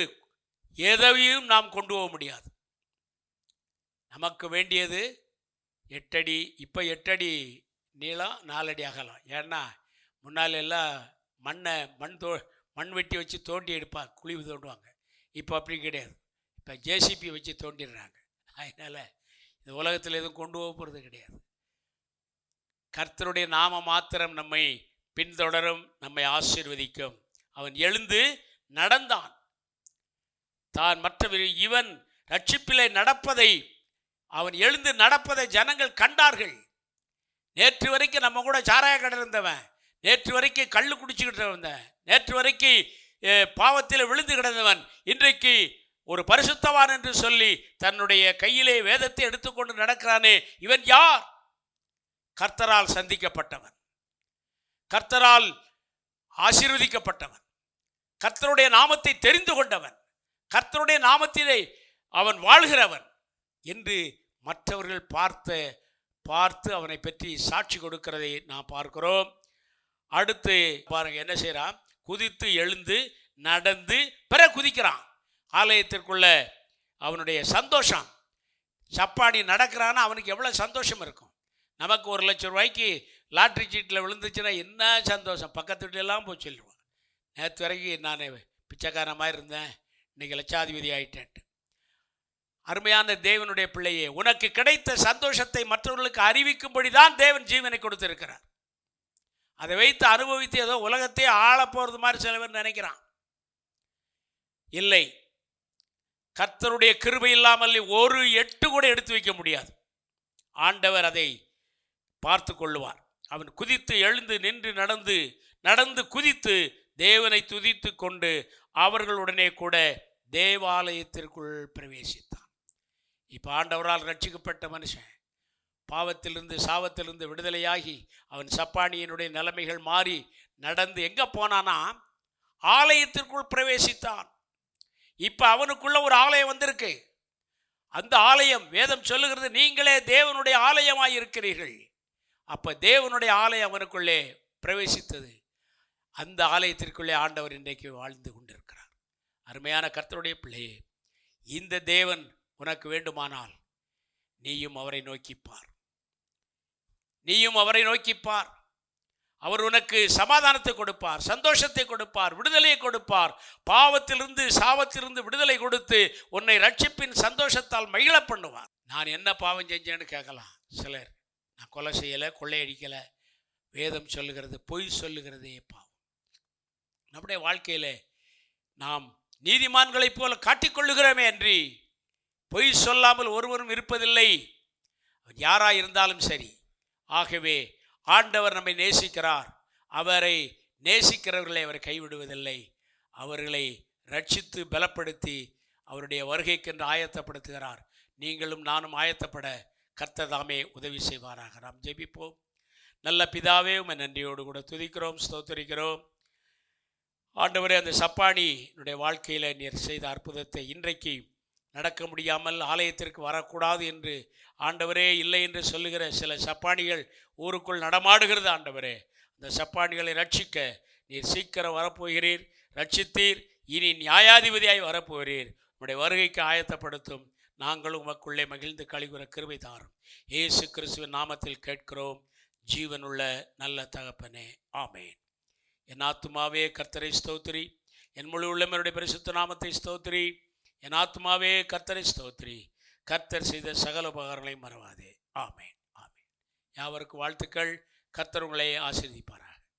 எதையும் நாம் கொண்டு போக முடியாது. நமக்கு வேண்டியது 8 அடி, இப்போ 8 அடி நீளம், 4 அடி அகலம். ஏன்னா முன்னால் எல்லாம் மண் வெட்டி வச்சு தோண்டி எடுப்பாங்க, குழி தோண்டுவாங்க. இப்போ அப்படி கிடையாது, இப்போ ஜேசிபி வச்சு தோண்டிடுறாங்க. அதனால் இந்த உலகத்தில் எதுவும் கொண்டு போக போகிறது கிடையாது. கர்த்தருடைய நாம மாத்திரம் நம்மை பின்தொடரும், நம்மை ஆசீர்வதிக்கும். அவன் எழுந்து நடந்தான். தான் இவன் ரட்சிப்பிலே நடப்பதை, அவன் எழுந்து நடப்பதை ஜனங்கள் கண்டார்கள். நேற்று வரைக்கும் நம்ம கூட சாராய கடை இருந்தவன், நேற்று வரைக்கும் கள்ளு குடிச்சுக்கிட்டு இருந்தவன், நேற்று வரைக்கும் பாவத்தில் விழுந்து கிடந்தவன் இன்றைக்கு ஒரு பரிசுத்தவான் என்று சொல்லி தன்னுடைய கையிலே வேதத்தை எடுத்துக்கொண்டு நடக்கிறானே, இவன் யார்? கர்த்தரால் சந்திக்கப்பட்டவன், கர்த்தரால் ஆசீர்வதிக்கப்பட்டவன், கர்த்தருடைய நாமத்தை தெரிந்து கொண்டவன், கர்த்தருடைய நாமத்திலே அவன் வாழ்கிறவன் என்று மற்றவர்கள் பார்த்து அவனை பற்றி சாட்சி கொடுக்கிறதை நாம் பார்க்கிறோம். அடுத்து பாருங்க என்ன செய்யறான்? குதித்து எழுந்து நடந்து குதிக்கிறான் ஆலயத்திற்குள்ள. அவனுடைய சந்தோஷம், சப்பாடி நடக்கிறான்னா அவனுக்கு எவ்வளோ சந்தோஷம் இருக்கும். நமக்கு 1 லட்சம் ரூபாய்க்கு லாட்ரி சீட்டில் விழுந்துச்சுன்னா என்ன சந்தோஷம், பக்கத்து வீட்டிலெல்லாம் போய் சொல்லுவான். நேற்று வரைக்கும் நான் பிச்சைக்காரன் மாதிரி இருந்தேன், இன்னைக்கு லட்சாதிபதி ஆயிட்டேன்ட்டு. அருமையான தேவனுடைய பிள்ளையே, உனக்கு கிடைத்த சந்தோஷத்தை மற்றவர்களுக்கு அறிவிக்கும்படி தான் தேவன் ஜீவனை கொடுத்திருக்கிறார். அதை வைத்து அனுபவித்து ஏதோ உலகத்தையே ஆள போகிறது மாதிரி சில பேர் நினைக்கிறான். இல்லை, கர்த்தருடைய கிருபை இல்லாமல் ஒரு 8 கூட எடுத்து வைக்க முடியாது. ஆண்டவர் அதை பார்த்து கொள்ளுவார். அவன் குதித்து எழுந்து நின்று நடந்து குதித்து தேவனை துதித்து கொண்டு அவர்களுடனே கூட தேவாலயத்திற்குள் பிரவேசித்தான். இப்போ ஆண்டவரால் ரட்சிக்கப்பட்ட மனுஷன் பாவத்திலிருந்து சாவத்திலிருந்து விடுதலையாகி அவன் சப்பானியினுடைய நிலைமைகள் மாறி நடந்து எங்கே போனானா? ஆலயத்திற்குள் பிரவேசித்தான். இப்ப அவனுக்குள்ள ஒரு ஆலயம் வந்திருக்கு. அந்த ஆலயம் வேதம் சொல்லுகிறது, நீங்களே தேவனுடைய ஆலயமாய் இருக்கிறீர்கள். அப்ப தேவனுடைய ஆலயம் அவனுக்குள்ளே பிரவேசித்தது. அந்த ஆலயத்திற்குள்ளே ஆண்டவர் இன்றைக்கு வாழ்ந்து கொண்டிருக்கிறார். அருமையான கர்த்தருடைய பிள்ளையே, இந்த தேவன் உனக்கு வேண்டுமானால் நீயும் அவரை நோக்கிப்பார். நீயும் அவரை நோக்கிப்பார். அவர் உனக்கு சமாதானத்தை கொடுப்பார், சந்தோஷத்தை கொடுப்பார், விடுதலையை கொடுப்பார். பாவத்திலிருந்து சாபத்திலிருந்து விடுதலை கொடுத்து உன்னை ரட்சிப்பின் சந்தோஷத்தால் மகிழ பண்ணுவார். நான் என்ன பாவம் செஞ்சேன்னு கேட்கலாம் சிலர். நான் கொலை செய்யலை, கொள்ளையடிக்கலை. வேதம் சொல்லுகிறது பொய் சொல்லுகிறதே பாவம். நம்முடைய வாழ்க்கையில் நாம் நீதிமான்களைப் போல காட்டிக்கொள்ளுகிறோமே அன்றி பொய் சொல்லாமல் ஒருவரும் இருப்பதில்லை, யாராக இருந்தாலும் சரி. ஆகவே ஆண்டவர் நம்மை நேசிக்கிறார். அவரை நேசிக்கிறவர்களை அவர் கைவிடுவதில்லை. அவர்களை ரட்சித்து பலப்படுத்தி அவருடைய வருகைக்கென்று ஆயத்தப்படுத்துகிறார். நீங்களும் நானும் ஆயத்தப்பட கர்த்தர் தாமே உதவி செய்வாராக. நாம் ஜெபிப்போம். நல்ல பிதாவே, உம்மை நன்றியோடு கூட துதிக்கிறோம், ஸ்தோத்திரிக்கிறோம். ஆண்டவரே, அந்த சப்பானியுடைய வாழ்க்கையில் நீர் செய்த அற்புதத்தை, இன்றைக்கு நடக்க முடியாமல் ஆலயத்திற்கு வரக்கூடாது என்று ஆண்டவரே இல்லை என்று சொல்லுகிற சில சப்பானிகள் ஊருக்குள் நடமாடுகிறது. ஆண்டவரே, அந்த சப்பானிகளை ரட்சிக்க நீர் சீக்கிரம் வரப்போகிறீர், ரட்சித்தீர். இனி நியாயாதிபதியாய் வரப்போகிறீர். உம்முடைய வருகைக்கு ஆயத்தப்படுத்தும். நாங்களும் உமக்குள்ளே மகிழ்ந்து கழிவுற கிருபை தாரும். இயேசு கிறிஸ்துவின் நாமத்தில் கேட்கிறோம் ஜீவனுள்ள நல்ல தகப்பனே, ஆமென். என் ஆத்துமாவே கர்த்தரை ஸ்தோத்திரி, என் முழு உள்ளவருடைய பரிசுத்த நாமத்தை ஸ்தோத்திரி. என் ஆத்துமாவே கர்த்தரை ஸ்தோத்திரி, கர்த்தர் செய்த சகல உபகாரங்களை மறவாதே. ஆமென், ஆமென். யாவருக்கு வாழ்த்துக்கள். கர்த்தர் உங்களை ஆசீர்வதிப்பாராக.